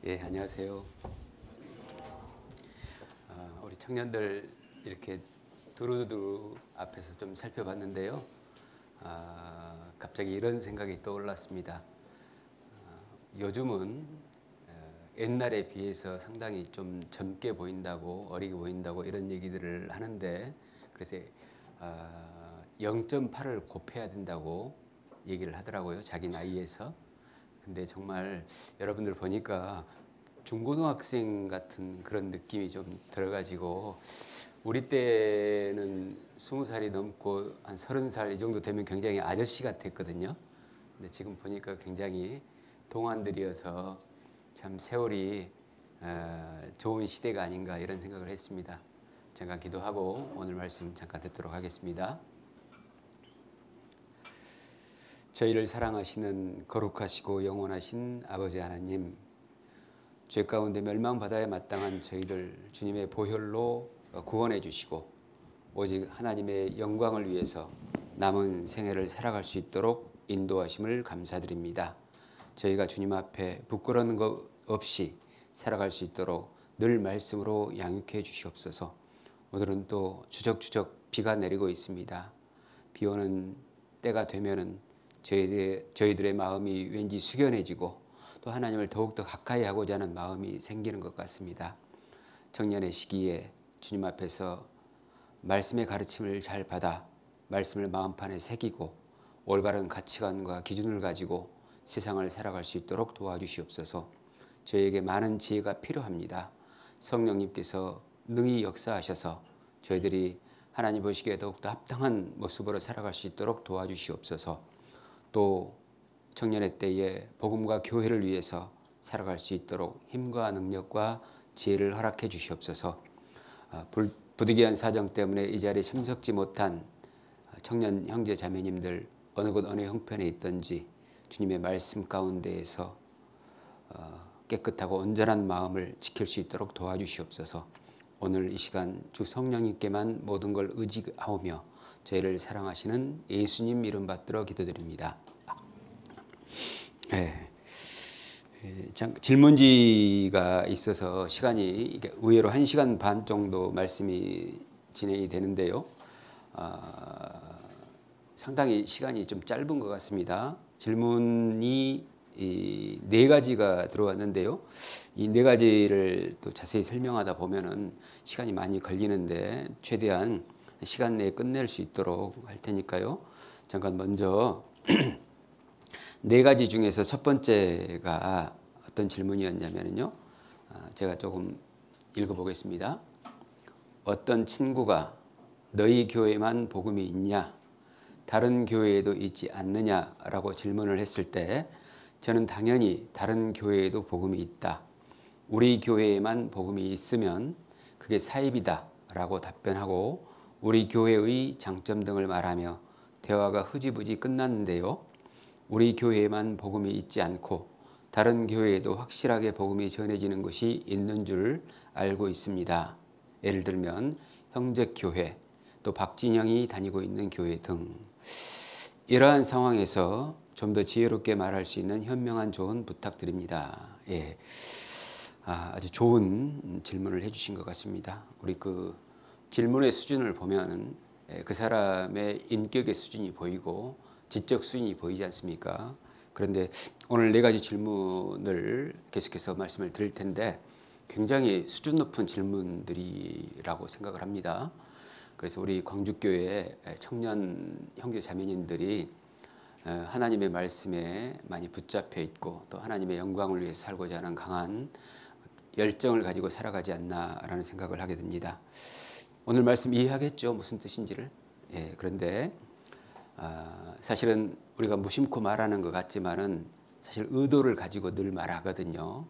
예, 안녕하세요. 우리 청년들 이렇게 두루두루 앞에서 좀 살펴봤는데요. 갑자기 이런 생각이 떠올랐습니다. 요즘은 옛날에 비해서 상당히 좀 젊게 보인다고, 어리게 보인다고 이런 얘기들을 하는데, 그래서 0.8을 곱해야 된다고 얘기를 하더라고요. 자기 나이에서. 근데 정말 여러분들 보니까 중고등학생 같은 그런 느낌이 좀 들어가지고, 우리 때는 20살이 넘고 한 30살 이 정도 되면 굉장히 아저씨 같았거든요. 근데 지금 보니까 굉장히 동안들이어서 참 세월이 좋은 시대가 아닌가 이런 생각을 했습니다. 잠깐 기도하고 오늘 말씀 잠깐 듣도록 하겠습니다. 저희를 사랑하시는 거룩하시고 영원하신 아버지 하나님, 죄 가운데 멸망받아야 마땅한 저희들 주님의 보혈로 구원해 주시고 오직 하나님의 영광을 위해서 남은 생애를 살아갈 수 있도록 인도하심을 감사드립니다. 저희가 주님 앞에 부끄러운 것 없이 살아갈 수 있도록 늘 말씀으로 양육해 주시옵소서. 오늘은 또 추적추적 비가 내리고 있습니다. 비 오는 때가 되면은 저희들의 마음이 왠지 숙연해지고 또 하나님을 더욱더 가까이 하고자 하는 마음이 생기는 것 같습니다. 청년의 시기에 주님 앞에서 말씀의 가르침을 잘 받아 말씀을 마음판에 새기고 올바른 가치관과 기준을 가지고 세상을 살아갈 수 있도록 도와주시옵소서. 저희에게 많은 지혜가 필요합니다. 성령님께서 능히 역사하셔서 저희들이 하나님 보시기에 더욱더 합당한 모습으로 살아갈 수 있도록 도와주시옵소서. 또 청년의 때에 복음과 교회를 위해서 살아갈 수 있도록 힘과 능력과 지혜를 허락해 주시옵소서. 부득이한 사정 때문에 이 자리에 참석지 못한 청년 형제 자매님들 어느 곳 어느 형편에 있든지 주님의 말씀 가운데에서 깨끗하고 온전한 마음을 지킬 수 있도록 도와주시옵소서. 오늘 이 시간 주 성령님께만 모든 걸 의지하오며 저희를 사랑하시는 예수님 이름 받들어 기도드립니다. 네. 질문지가 있어서 시간이 의외로 1시간 반 정도 말씀이 진행이 되는데요. 상당히 시간이 좀 짧은 것 같습니다. 질문이 이 4가지가 들어왔는데요. 이 4가지를 또 자세히 설명하다 보면은 시간이 많이 걸리는데 최대한 시간 내에 끝낼 수 있도록 할 테니까요. 잠깐 먼저 4가지 중에서 첫 번째가 어떤 질문이었냐면요. 제가 조금 읽어보겠습니다. 어떤 친구가 너희 교회만 복음이 있냐? 다른 교회에도 있지 않느냐라고 질문을 했을 때 저는 당연히 다른 교회에도 복음이 있다. 우리 교회에만 복음이 있으면 그게 사입이다 라고 답변하고 우리 교회의 장점 등을 말하며 대화가 흐지부지 끝났는데요. 우리 교회에만 복음이 있지 않고 다른 교회에도 확실하게 복음이 전해지는 것이 있는 줄 알고 있습니다. 예를 들면 형제교회, 또 박진영이 다니고 있는 교회 등. 이러한 상황에서 좀 더 지혜롭게 말할 수 있는 현명한 조언 부탁드립니다. 예. 아주 좋은 질문을 해주신 것 같습니다. 우리 그 질문의 수준을 보면 그 사람의 인격의 수준이 보이고 지적 수준이 보이지 않습니까? 그런데 오늘 4가지 질문을 계속해서 말씀을 드릴 텐데 굉장히 수준 높은 질문들이라고 생각을 합니다. 그래서 우리 광주교회 청년 형제 자매님들이 하나님의 말씀에 많이 붙잡혀 있고 또 하나님의 영광을 위해서 살고자 하는 강한 열정을 가지고 살아가지 않나라는 생각을 하게 됩니다. 오늘 말씀 이해하겠죠? 무슨 뜻인지를. 예, 그런데 사실은 우리가 무심코 말하는 것 같지만은 사실 의도를 가지고 늘 말하거든요.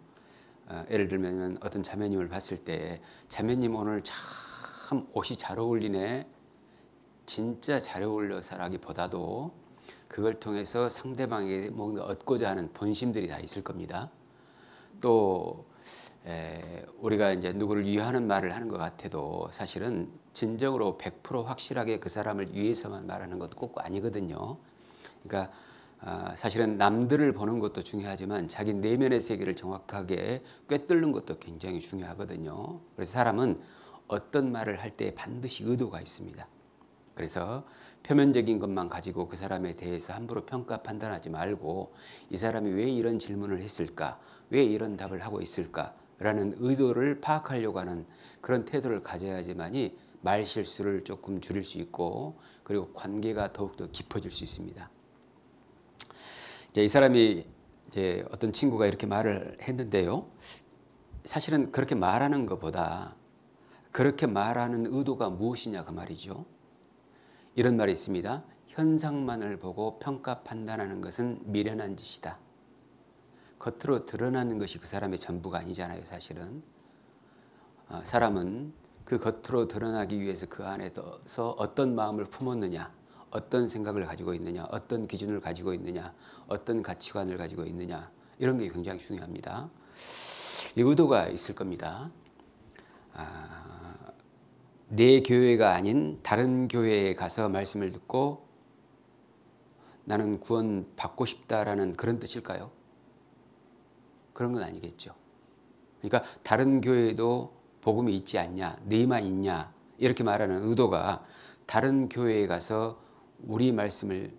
예를 들면 어떤 자매님을 봤을 때 자매님 오늘 참 옷이 잘 어울리네. 진짜 잘 어울려서라기보다도 그걸 통해서 상대방에게 뭔가 얻고자 하는 본심들이 다 있을 겁니다. 또 우리가 이제 누구를 위하는 말을 하는 것 같아도 사실은 진정으로 100% 확실하게 그 사람을 위해서만 말하는 것도 꼭 아니거든요. 그러니까 사실은 남들을 보는 것도 중요하지만 자기 내면의 세계를 정확하게 꿰뚫는 것도 굉장히 중요하거든요. 그래서 사람은 어떤 말을 할 때 반드시 의도가 있습니다. 그래서 표면적인 것만 가지고 그 사람에 대해서 함부로 평가 판단하지 말고 이 사람이 왜 이런 질문을 했을까? 왜 이런 답을 하고 있을까? 라는 의도를 파악하려고 하는 그런 태도를 가져야지만이 말 실수를 조금 줄일 수 있고 그리고 관계가 더욱더 깊어질 수 있습니다. 이제 이 사람이 이제 어떤 친구가 이렇게 말을 했는데요. 사실은 그렇게 말하는 것보다 그렇게 말하는 의도가 무엇이냐 그 말이죠. 이런 말이 있습니다. 현상만을 보고 평가 판단하는 것은 미련한 짓이다. 겉으로 드러나는 것이 그 사람의 전부가 아니잖아요. 사실은 사람은 그 겉으로 드러나기 위해서 그 안에서 어떤 마음을 품었느냐, 어떤 생각을 가지고 있느냐, 어떤 기준을 가지고 있느냐, 어떤 가치관을 가지고 있느냐, 이런 게 굉장히 중요합니다. 이 의도가 있을 겁니다. 내 교회가 아닌 다른 교회에 가서 말씀을 듣고 나는 구원 받고 싶다라는 그런 뜻일까요? 그런 건 아니겠죠. 그러니까 다른 교회에도 복음이 있지 않냐, 너희만 있냐 이렇게 말하는 의도가 다른 교회에 가서 우리 말씀을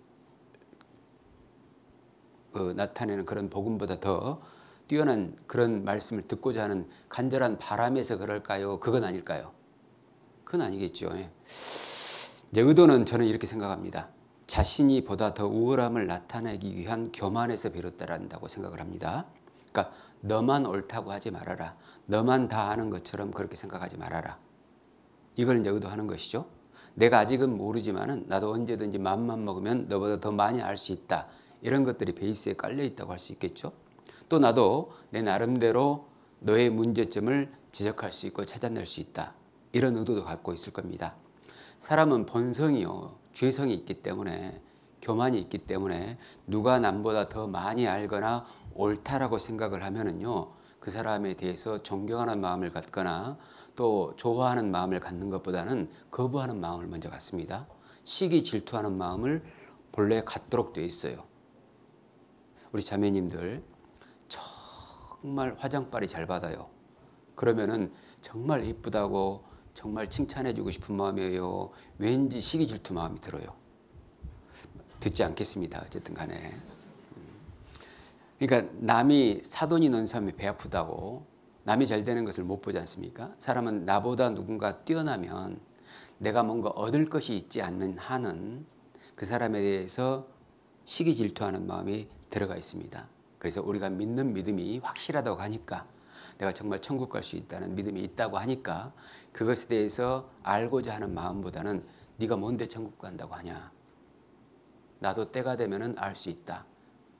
나타내는 그런 복음보다 더 뛰어난 그런 말씀을 듣고자 하는 간절한 바람에서 그럴까요? 그건 아닐까요? 그건 아니겠죠. 이제 의도는 저는 이렇게 생각합니다. 자신이 보다 더 우월함을 나타내기 위한 교만에서 비롯된다고 생각을 합니다. 그러니까 너만 옳다고 하지 말아라. 너만 다 아는 것처럼 그렇게 생각하지 말아라. 이걸 이제 의도하는 것이죠. 내가 아직은 모르지만은 나도 언제든지 마음만 먹으면 너보다 더 많이 알 수 있다. 이런 것들이 베이스에 깔려 있다고 할 수 있겠죠. 또 나도 내 나름대로 너의 문제점을 지적할 수 있고 찾아낼 수 있다. 이런 의도도 갖고 있을 겁니다. 사람은 본성이요, 죄성이 있기 때문에 교만이 있기 때문에 누가 남보다 더 많이 알거나 옳다라고 생각을 하면은요, 그 사람에 대해서 존경하는 마음을 갖거나 또 좋아하는 마음을 갖는 것보다는 거부하는 마음을 먼저 갖습니다. 시기 질투하는 마음을 본래 갖도록 되어 있어요. 우리 자매님들 정말 화장빨이 잘 받아요. 그러면은 정말 이쁘다고 정말 칭찬해주고 싶은 마음이에요. 왠지 시기 질투 마음이 들어요. 듣지 않겠습니다. 어쨌든 간에. 그러니까 남이 사돈이 논 사람이 배 아프다고 남이 잘 되는 것을 못 보지 않습니까? 사람은 나보다 누군가 뛰어나면 내가 뭔가 얻을 것이 있지 않는 한은 그 사람에 대해서 시기 질투하는 마음이 들어가 있습니다. 그래서 우리가 믿는 믿음이 확실하다고 하니까 내가 정말 천국 갈 수 있다는 믿음이 있다고 하니까 그것에 대해서 알고자 하는 마음보다는 네가 뭔데 천국 간다고 하냐. 나도 때가 되면은 알 수 있다.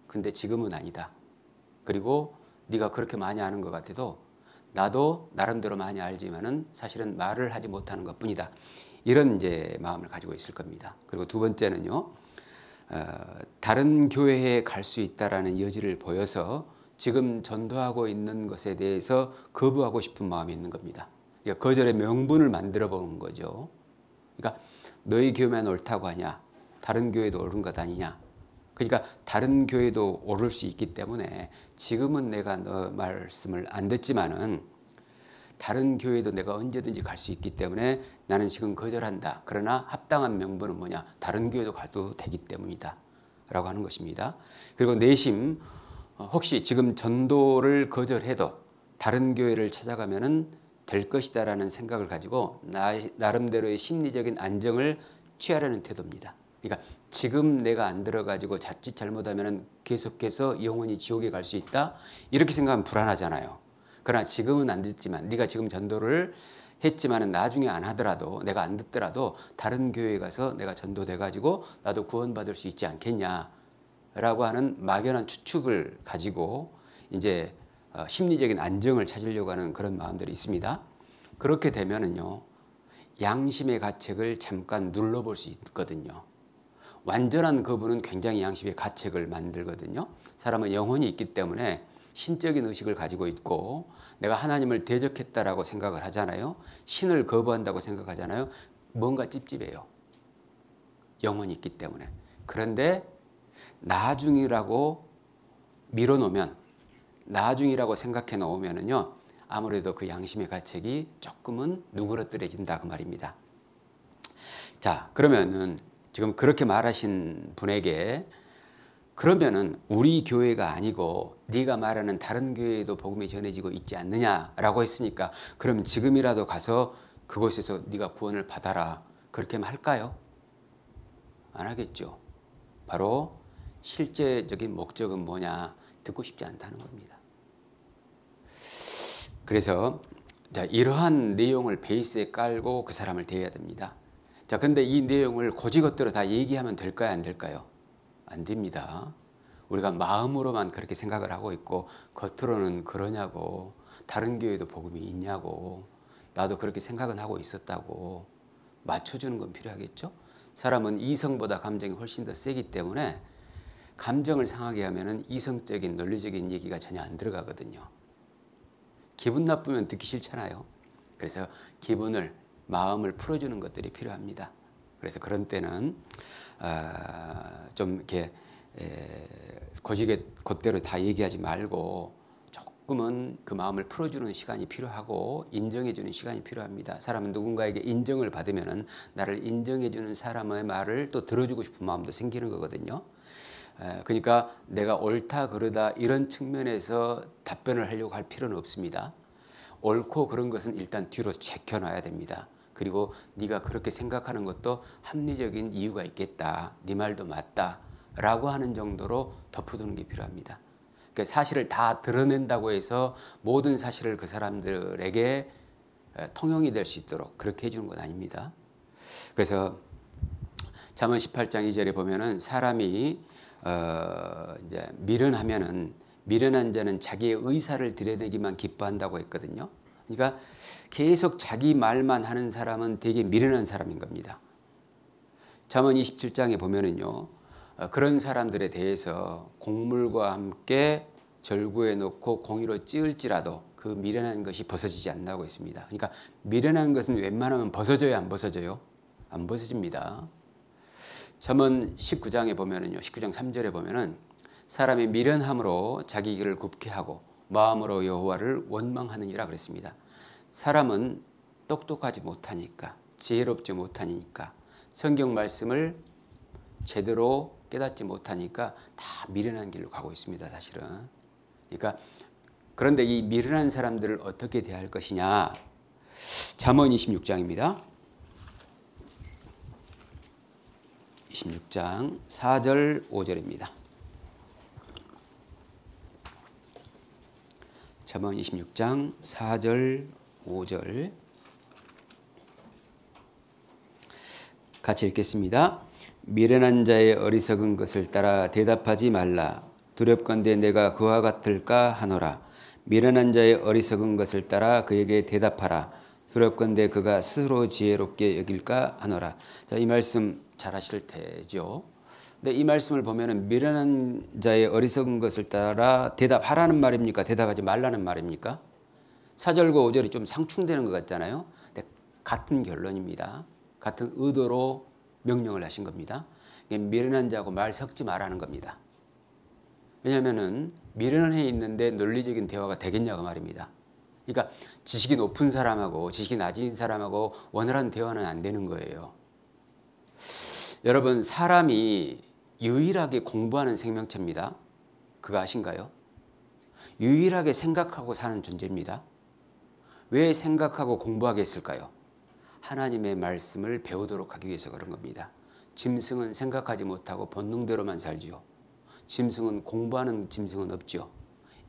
근데 지금은 아니다. 그리고 네가 그렇게 많이 아는 것 같아도 나도 나름대로 많이 알지만은 사실은 말을 하지 못하는 것뿐이다. 이런 이제 마음을 가지고 있을 겁니다. 그리고 두 번째는요. 다른 교회에 갈 수 있다라는 여지를 보여서 지금 전도하고 있는 것에 대해서 거부하고 싶은 마음이 있는 겁니다. 그러니까 거절의 명분을 만들어 보는 거죠. 그러니까 너희 교회만 옳다고 하냐? 다른 교회도 옳은 것 아니냐? 그러니까 다른 교회도 옳을 수 있기 때문에 지금은 내가 너 말씀을 안 듣지만은 다른 교회도 내가 언제든지 갈 수 있기 때문에 나는 지금 거절한다. 그러나 합당한 명분은 뭐냐? 다른 교회도 가도 되기 때문이다. 라고 하는 것입니다. 그리고 내심 혹시 지금 전도를 거절해도 다른 교회를 찾아가면은 될 것이다라는 생각을 가지고 나름대로의 심리적인 안정을 취하려는 태도입니다. 그러니까 지금 내가 안 들어가지고 자칫 잘못하면은 계속해서 영원히 지옥에 갈 수 있다. 이렇게 생각하면 불안하잖아요. 그러나 지금은 안 듣지만 네가 지금 전도를 했지만은 나중에 안 하더라도 내가 안 듣더라도 다른 교회에 가서 내가 전도돼 가지고 나도 구원받을 수 있지 않겠냐라고 하는 막연한 추측을 가지고 이제 심리적인 안정을 찾으려고 하는 그런 마음들이 있습니다. 그렇게 되면은요. 양심의 가책을 잠깐 눌러볼 수 있거든요. 완전한 거부는 굉장히 양심의 가책을 만들거든요. 사람은 영혼이 있기 때문에 신적인 의식을 가지고 있고 내가 하나님을 대적했다라고 생각을 하잖아요. 신을 거부한다고 생각하잖아요. 뭔가 찝찝해요. 영혼이 있기 때문에. 그런데 나중이라고 밀어놓으면, 나중이라고 생각해 놓으면은요, 아무래도 그 양심의 가책이 조금은 누그러뜨려진다 그 말입니다. 자, 그러면은 지금 그렇게 말하신 분에게 그러면은 우리 교회가 아니고 네가 말하는 다른 교회에도 복음이 전해지고 있지 않느냐라고 했으니까 그럼 지금이라도 가서 그곳에서 네가 구원을 받아라 그렇게 할까요? 안 하겠죠. 바로 실제적인 목적은 뭐냐 듣고 싶지 않다는 겁니다. 그래서 자, 이러한 내용을 베이스에 깔고 그 사람을 대해야 됩니다. 자, 근데 이 내용을 고지것대로 다 얘기하면 될까요? 안 될까요? 안 됩니다. 우리가 마음으로만 그렇게 생각을 하고 있고 겉으로는 그러냐고, 다른 교회도 복음이 있냐고, 나도 그렇게 생각은 하고 있었다고 맞춰주는 건 필요하겠죠. 사람은 이성보다 감정이 훨씬 더 세기 때문에 감정을 상하게 하면은 이성적인 논리적인 얘기가 전혀 안 들어가거든요. 기분 나쁘면 듣기 싫잖아요. 그래서 기분을, 마음을 풀어주는 것들이 필요합니다. 그래서 그런 때는 좀 이렇게 곧대로 다 얘기하지 말고 조금은 그 마음을 풀어주는 시간이 필요하고 인정해주는 시간이 필요합니다. 사람은 누군가에게 인정을 받으면은 나를 인정해주는 사람의 말을 또 들어주고 싶은 마음도 생기는 거거든요. 그러니까 내가 옳다 그르다 이런 측면에서 답변을 하려고 할 필요는 없습니다. 옳고 그런 것은 일단 뒤로 제껴놔야 됩니다. 그리고 네가 그렇게 생각하는 것도 합리적인 이유가 있겠다. 네 말도 맞다. 라고 하는 정도로 덮어두는 게 필요합니다. 그러니까 사실을 다 드러낸다고 해서 모든 사실을 그 사람들에게 통용이 될 수 있도록 그렇게 해주는 건 아닙니다. 그래서 잠언 18장 2절에 보면은 사람이 이제 미련하면은 미련한 자는 자기의 의사를 드러내기만 기뻐한다고 했거든요. 그러니까 계속 자기 말만 하는 사람은 되게 미련한 사람인 겁니다. 잠언 27장에 보면은요, 그런 사람들에 대해서 곡물과 함께 절구해 놓고 공의로 찌을지라도 그 미련한 것이 벗어지지 않는다고 했습니다. 그러니까 미련한 것은 웬만하면 벗어져요, 안 벗어져요? 안 벗어집니다. 잠언 19장에 보면은요, 19장 3절에 보면은 사람이 미련함으로 자기 길을 굽게 하고 마음으로 여호와를 원망하느니라 그랬습니다. 사람은 똑똑하지 못하니까, 지혜롭지 못하니까, 성경 말씀을 제대로 깨닫지 못하니까 다 미련한 길로 가고 있습니다, 사실은. 그러니까 그런데 이 미련한 사람들을 어떻게 대할 것이냐? 잠언 26장입니다. 26장 4절 5절입니다. 잠언 26장 4절 5절 같이 읽겠습니다. 미련한 자의 어리석은 것을 따라 대답하지 말라. 두렵건대 내가 그와 같을까 하노라. 미련한 자의 어리석은 것을 따라 그에게 대답하라. 두렵건대 그가 스스로 지혜롭게 여길까 하노라. 자, 이 말씀 잘 아실 테죠. 근데 이 말씀을 보면은 미련한 자의 어리석은 것을 따라 대답하라는 말입니까? 대답하지 말라는 말입니까? 4절과 5절이 좀 상충되는 것 같잖아요. 근데 같은 결론입니다. 같은 의도로 명령을 하신 겁니다. 미련한 자하고 말 섞지 말라는 겁니다. 왜냐하면은 미련해 있는데 논리적인 대화가 되겠냐고 말입니다. 그러니까 지식이 높은 사람하고 지식이 낮은 사람하고 원활한 대화는 안 되는 거예요. 여러분, 사람이 유일하게 공부하는 생명체입니다. 그거 아신가요? 유일하게 생각하고 사는 존재입니다. 왜 생각하고 공부하게 했을까요? 하나님의 말씀을 배우도록 하기 위해서 그런 겁니다. 짐승은 생각하지 못하고 본능대로만 살지요. 짐승은 공부하는 짐승은 없죠.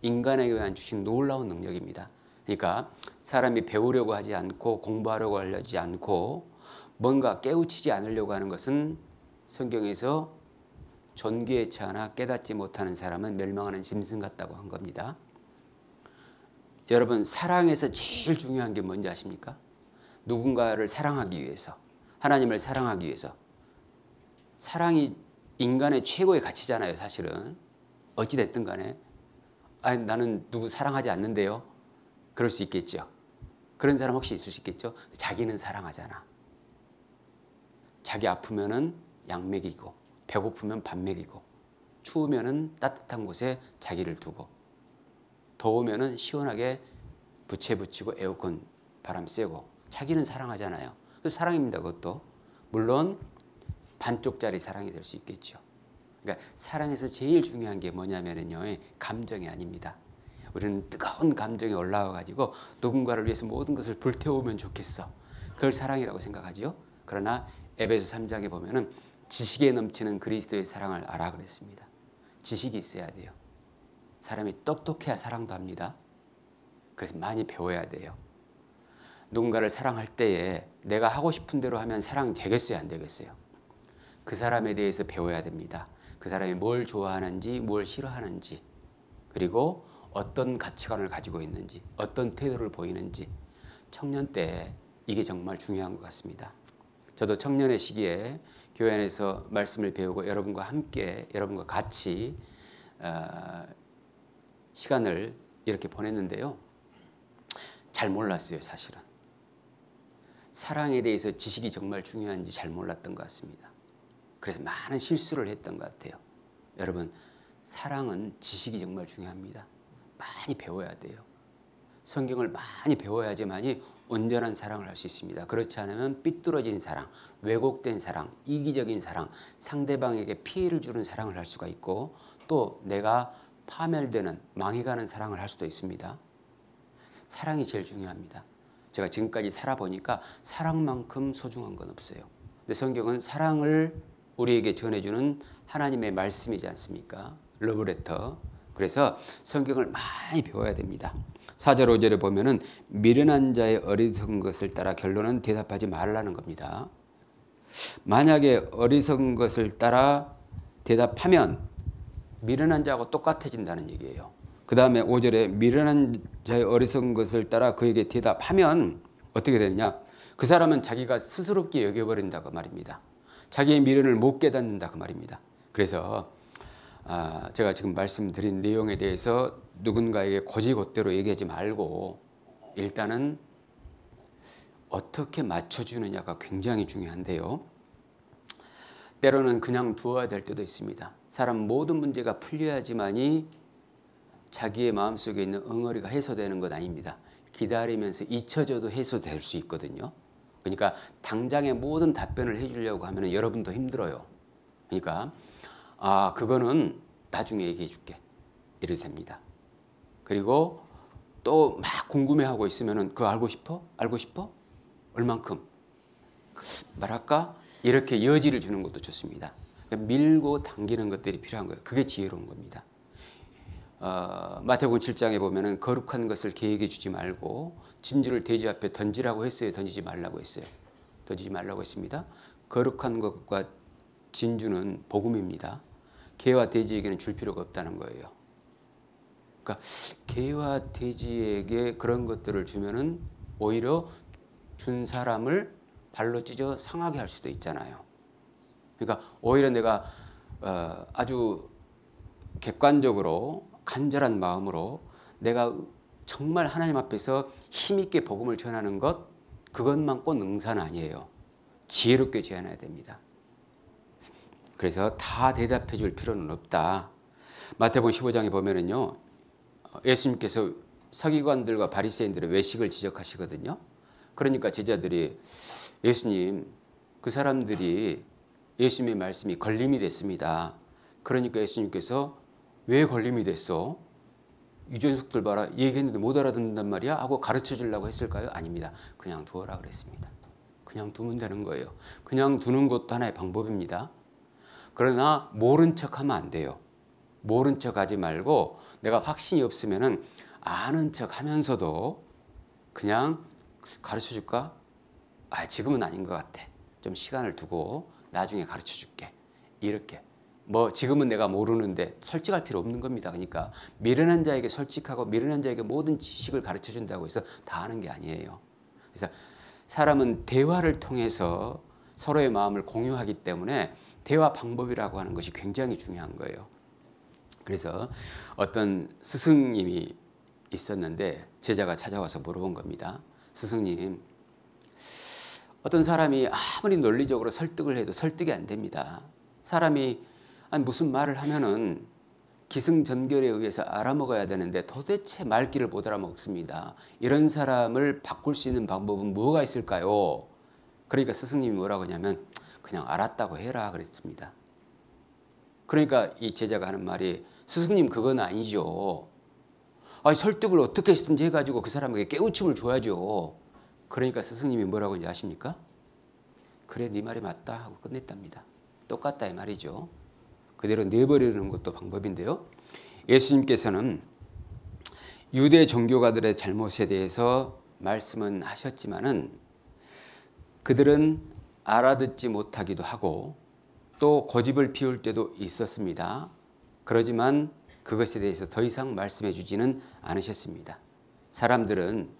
인간에게 주신 놀라운 능력입니다. 그러니까 사람이 배우려고 하지 않고 공부하려고 하지 않고 뭔가 깨우치지 않으려고 하는 것은 성경에서 존귀에 처하나 깨닫지 못하는 사람은 멸망하는 짐승 같다고 한 겁니다. 여러분, 사랑에서 제일 중요한 게 뭔지 아십니까? 누군가를 사랑하기 위해서, 하나님을 사랑하기 위해서. 사랑이 인간의 최고의 가치잖아요, 사실은. 어찌됐든 간에. 아니, 나는 누구 사랑하지 않는데요. 그럴 수 있겠죠. 그런 사람 혹시 있을 수 있겠죠. 자기는 사랑하잖아. 자기 아프면은 약 먹이고, 배고프면 밥 먹이고, 추우면은 따뜻한 곳에 자기를 두고, 더우면은 시원하게 부채 붙이고 에어컨 바람 쐬고, 자기는 사랑하잖아요. 그래서 사랑입니다. 그것도 물론 반쪽짜리 사랑이 될 수 있겠죠. 그러니까 사랑에서 제일 중요한 게 뭐냐면요, 감정이 아닙니다. 우리는 뜨거운 감정이 올라와 가지고 누군가를 위해서 모든 것을 불태우면 좋겠어, 그걸 사랑이라고 생각하지요. 그러나 에베소 3장에 보면은 지식에 넘치는 그리스도의 사랑을 알아 그랬습니다. 지식이 있어야 돼요. 사람이 똑똑해야 사랑도 합니다. 그래서 많이 배워야 돼요. 누군가를 사랑할 때에 내가 하고 싶은 대로 하면 사랑 되겠어요, 안 되겠어요? 그 사람에 대해서 배워야 됩니다. 그 사람이 뭘 좋아하는지, 뭘 싫어하는지, 그리고 어떤 가치관을 가지고 있는지, 어떤 태도를 보이는지. 청년 때 이게 정말 중요한 것 같습니다. 저도 청년의 시기에 교회 안에서 말씀을 배우고 여러분과 함께, 여러분과 같이 시간을 이렇게 보냈는데요. 잘 몰랐어요, 사실은. 사랑에 대해서 지식이 정말 중요한지 잘 몰랐던 것 같습니다. 그래서 많은 실수를 했던 것 같아요. 여러분, 사랑은 지식이 정말 중요합니다. 많이 배워야 돼요. 성경을 많이 배워야지만이 온전한 사랑을 할 수 있습니다. 그렇지 않으면 삐뚤어진 사랑, 왜곡된 사랑, 이기적인 사랑, 상대방에게 피해를 주는 사랑을 할 수가 있고, 또 내가 파멸되는, 망해가는 사랑을 할 수도 있습니다. 사랑이 제일 중요합니다. 제가 지금까지 살아보니까 사랑만큼 소중한 건 없어요. 근데 성경은 사랑을 우리에게 전해주는 하나님의 말씀이지 않습니까? 러브레터. 그래서 성경을 많이 배워야 됩니다. 4절 5절에 보면은 미련한 자의 어리석은 것을 따라 결론은 대답하지 말라는 겁니다. 만약에 어리석은 것을 따라 대답하면 미련한 자하고 똑같아진다는 얘기예요. 그 다음에 5절에 미련한 자의 어리석은 것을 따라 그에게 대답하면 어떻게 되느냐? 그 사람은 자기가 스스럽게 여겨버린다고 말입니다. 자기의 미련을 못 깨닫는다 그 말입니다. 그래서 제가 지금 말씀드린 내용에 대해서 누군가에게 곧이곧대로 얘기하지 말고 일단은 어떻게 맞춰주느냐가 굉장히 중요한데요. 때로는 그냥 두어야 될 때도 있습니다. 사람 모든 문제가 풀려야지만이 자기의 마음속에 있는 응어리가 해소되는 것 아닙니다. 기다리면서 잊혀져도 해소될 수 있거든요. 그러니까 당장의 모든 답변을 해주려고 하면 여러분도 힘들어요. 그러니까 그거는 나중에 얘기해 줄게, 이래도 됩니다. 그리고 또 막 궁금해하고 있으면 그거 알고 싶어? 알고 싶어? 얼만큼? 말할까? 이렇게 여지를 주는 것도 좋습니다. 그러니까 밀고 당기는 것들이 필요한 거예요. 그게 지혜로운 겁니다. 마태복음 7장에 보면은 거룩한 것을 계획해 주지 말고 진주를 돼지 앞에 던지라고 했어요, 던지지 말라고 했어요? 던지지 말라고 했습니다. 거룩한 것과 진주는 복음입니다. 개와 돼지에게는 줄 필요가 없다는 거예요. 그러니까 개와 돼지에게 그런 것들을 주면은 오히려 준 사람을 발로 찢어 상하게 할 수도 있잖아요. 그러니까 오히려 내가 아주 객관적으로 간절한 마음으로 내가 정말 하나님 앞에서 힘있게 복음을 전하는 것, 그것만 꼭 능사는 아니에요. 지혜롭게 제안해야 됩니다. 그래서 다 대답해 줄 필요는 없다. 마태복음 15장에 보면은요, 예수님께서 서기관들과 바리새인들의 외식을 지적하시거든요. 그러니까 제자들이 예수님, 그 사람들이 예수님의 말씀이 걸림이 됐습니다. 그러니까 예수님께서 왜 걸림이 됐어? 이 녀석들 봐라, 얘기했는데 못 알아듣는단 말이야? 하고 가르쳐 주려고 했을까요? 아닙니다. 그냥 두어라 그랬습니다. 그냥 두면 되는 거예요. 그냥 두는 것도 하나의 방법입니다. 그러나 모른 척하면 안 돼요. 모른 척하지 말고 내가 확신이 없으면은 아는 척하면서도 그냥 가르쳐 줄까? 지금은 아닌 것 같아. 좀 시간을 두고 나중에 가르쳐 줄게. 이렇게. 지금은 내가 모르는데 솔직할 필요 없는 겁니다. 그러니까 미련한 자에게 솔직하고 미련한 자에게 모든 지식을 가르쳐 준다고 해서 다 아는 게 아니에요. 그래서 사람은 대화를 통해서 서로의 마음을 공유하기 때문에 대화 방법이라고 하는 것이 굉장히 중요한 거예요. 그래서 어떤 스승님이 있었는데 제자가 찾아와서 물어본 겁니다. 스승님, 어떤 사람이 아무리 논리적으로 설득을 해도 설득이 안 됩니다. 사람이 아니 무슨 말을 하면은 기승전결에 의해서 알아먹어야 되는데 도대체 말귀를 못 알아먹습니다. 이런 사람을 바꿀 수 있는 방법은 뭐가 있을까요? 그러니까 스승님이 뭐라고 하냐면 그냥 알았다고 해라 그랬습니다. 그러니까 이 제자가 하는 말이 스승님 그건 아니죠. 아니 설득을 어떻게 했든지 해가지고 그 사람에게 깨우침을 줘야죠. 그러니까 스승님이 뭐라고 이제 아십니까? 그래 네 말이 맞다 하고 끝냈답니다. 똑같다 이 말이죠. 그대로 내버리는 것도 방법인데요. 예수님께서는 유대 종교가들의 잘못에 대해서 말씀은 하셨지만은 그들은 알아듣지 못하기도 하고 또 고집을 피울 때도 있었습니다. 그러지만 그것에 대해서 더 이상 말씀해 주지는 않으셨습니다. 사람들은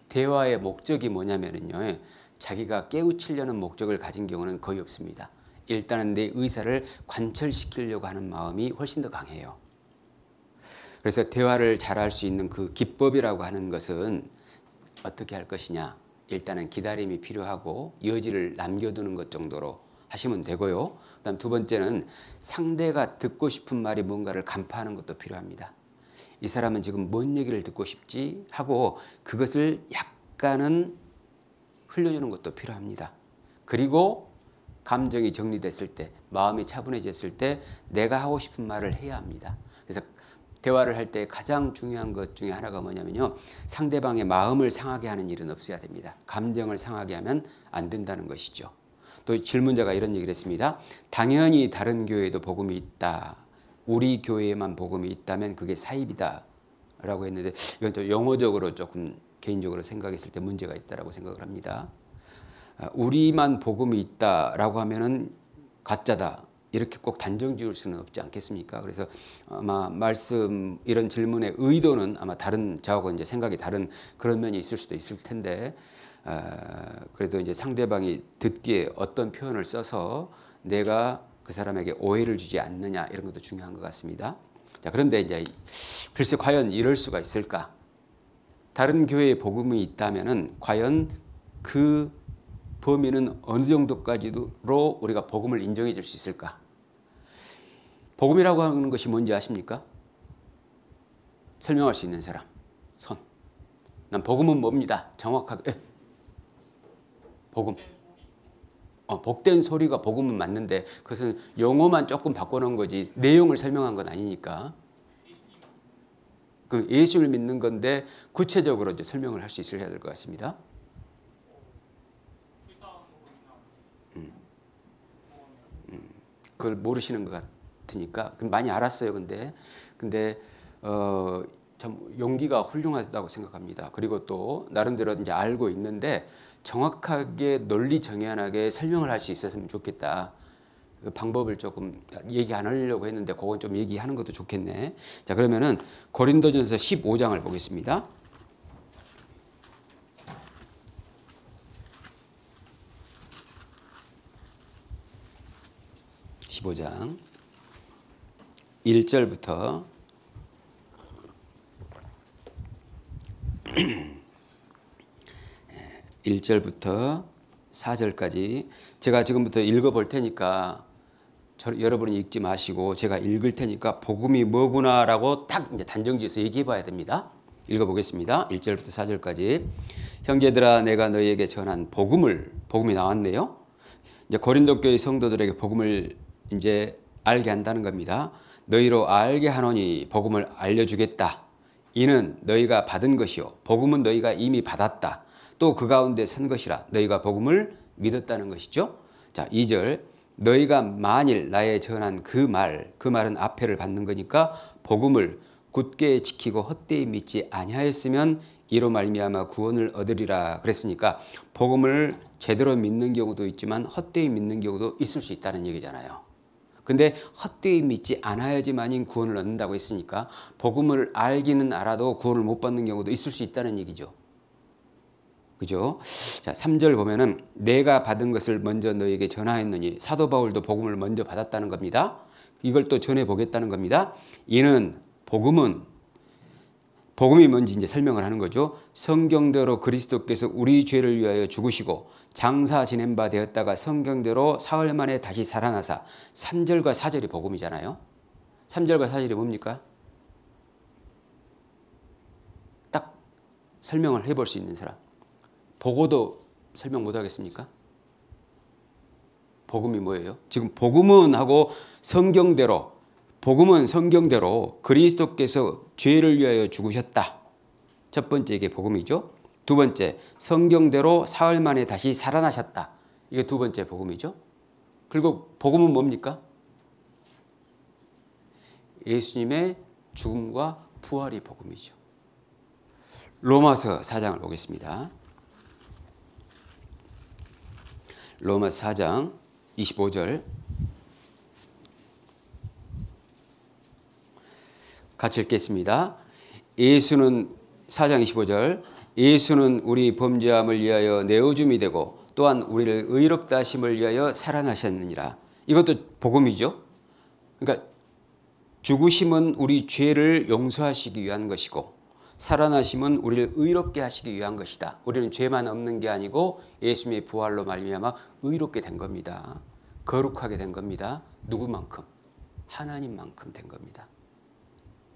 대화의 목적이 뭐냐면요, 자기가 깨우치려는 목적을 가진 경우는 거의 없습니다. 일단은 내 의사를 관철시키려고 하는 마음이 훨씬 더 강해요. 그래서 대화를 잘할 수 있는 그 기법이라고 하는 것은 어떻게 할 것이냐. 일단은 기다림이 필요하고 여지를 남겨두는 것 정도로 하시면 되고요. 그다음 두 번째는 상대가 듣고 싶은 말이 뭔가를 간파하는 것도 필요합니다. 이 사람은 지금 뭔 얘기를 듣고 싶지 하고 그것을 약간은 흘려주는 것도 필요합니다. 그리고 감정이 정리됐을 때, 마음이 차분해졌을 때 내가 하고 싶은 말을 해야 합니다. 그래서 대화를 할 때 가장 중요한 것 중에 하나가 뭐냐면요, 상대방의 마음을 상하게 하는 일은 없어야 됩니다. 감정을 상하게 하면 안 된다는 것이죠. 또 질문자가 이런 얘기를 했습니다. 당연히 다른 교회에도 복음이 있다. 우리 교회에만 복음이 있다면 그게 사입이다 라고 했는데, 이건 또 용어적으로 조금 개인적으로 생각했을 때 문제가 있다고 생각을 합니다. 우리만 복음이 있다라고 하면은 가짜다 이렇게 꼭 단정 지을 수는 없지 않겠습니까? 그래서 아마 말씀 이런 질문의 의도는 아마 다른 저하고 이제 생각이 다른 그런 면이 있을 수도 있을 텐데, 그래도 이제 상대방이 듣기에 어떤 표현을 써서 내가 그 사람에게 오해를 주지 않느냐 이런 것도 중요한 것 같습니다. 자, 그런데 이제 글쎄 과연 이럴 수가 있을까? 다른 교회에 복음이 있다면은 과연 그 범위는 어느 정도까지로 우리가 복음을 인정해 줄 수 있을까? 복음이라고 하는 것이 뭔지 아십니까? 설명할 수 있는 사람, 손. 난 복음은 뭡니다. 정확하게. 복음. 복된 소리가 복음은 맞는데 그것은 용어만 조금 바꿔놓은 거지 내용을 설명한 건 아니니까. 그 예수를 믿는 건데 구체적으로 이제 설명을 할 수 있어야 될 것 같습니다. 그걸 모르시는 것 같으니까 많이 알았어요. 근데 참 용기가 훌륭하다고 생각합니다. 그리고 또 나름대로 이제 알고 있는데 정확하게 논리 정연하게 설명을 할 수 있었으면 좋겠다. 그 방법을 조금 얘기 안 하려고 했는데 그건 좀 얘기하는 것도 좋겠네. 자, 그러면은 고린도전서 15장을 보겠습니다. (15장) 1절부터 1절부터 4절까지 제가 지금부터 읽어볼 테니까 여러분이 읽지 마시고 제가 읽을 테니까 복음이 뭐구나라고 딱 이제 단정지어서 얘기해 봐야 됩니다. 읽어보겠습니다. 1절부터 4절까지. 형제들아, 내가 너희에게 전한 복음이 나왔네요. 이제 고린도 교회 성도들에게 복음을 이제 알게 한다는 겁니다. 너희로 알게 하노니 복음을 알려주겠다. 이는 너희가 받은 것이요 복음은 너희가 이미 받았다. 또 그 가운데 선 것이라 너희가 복음을 믿었다는 것이죠. 자, 2절. 너희가 만일 나의 전한 그 말은 앞에를 받는 거니까 복음을 굳게 지키고 헛되이 믿지 아니하였으면 이로 말미암아 구원을 얻으리라 그랬으니까 복음을 제대로 믿는 경우도 있지만 헛되이 믿는 경우도 있을 수 있다는 얘기잖아요. 근데 헛되이 믿지 않아야지만인 구원을 얻는다고 했으니까 복음을 알기는 알아도 구원을 못 받는 경우도 있을 수 있다는 얘기죠. 그죠? 자, 3절 보면은 내가 받은 것을 먼저 너에게 전하였느니 사도 바울도 복음을 먼저 받았다는 겁니다. 이걸 또 전해 보겠다는 겁니다. 이는 복음은 복음이 뭔지 이제 설명을 하는 거죠. 성경대로 그리스도께서 우리 죄를 위하여 죽으시고 장사 지낸 바 되었다가 성경대로 사흘 만에 다시 살아나사 3절과 4절이 복음이잖아요. 3절과 4절이 뭡니까? 딱 설명을 해볼 수 있는 사람. 보고도 설명 못 하겠습니까? 복음이 뭐예요? 지금 복음은 하고 성경대로, 복음은 성경대로 그리스도께서 죄를 위하여 죽으셨다. 첫 번째 이게 복음이죠. 두 번째 성경대로 사흘 만에 다시 살아나셨다. 이게 두 번째 복음이죠. 그리고 복음은 뭡니까? 예수님의 죽음과 부활이 복음이죠. 로마서 4장을 보겠습니다. 로마서 4장 25절 같이 읽겠습니다. 예수는 4장 25절 예수는 우리 범죄함을 위하여 내어줌이 되고 또한 우리를 의롭다 하심을 위하여 살아나셨느니라. 이것도 복음이죠. 그러니까 죽으심은 우리 죄를 용서하시기 위한 것이고 살아나심은 우리를 의롭게 하시기 위한 것이다. 우리는 죄만 없는 게 아니고 예수님의 부활로 말미암아 의롭게 된 겁니다. 거룩하게 된 겁니다. 누구만큼? 하나님만큼 된 겁니다.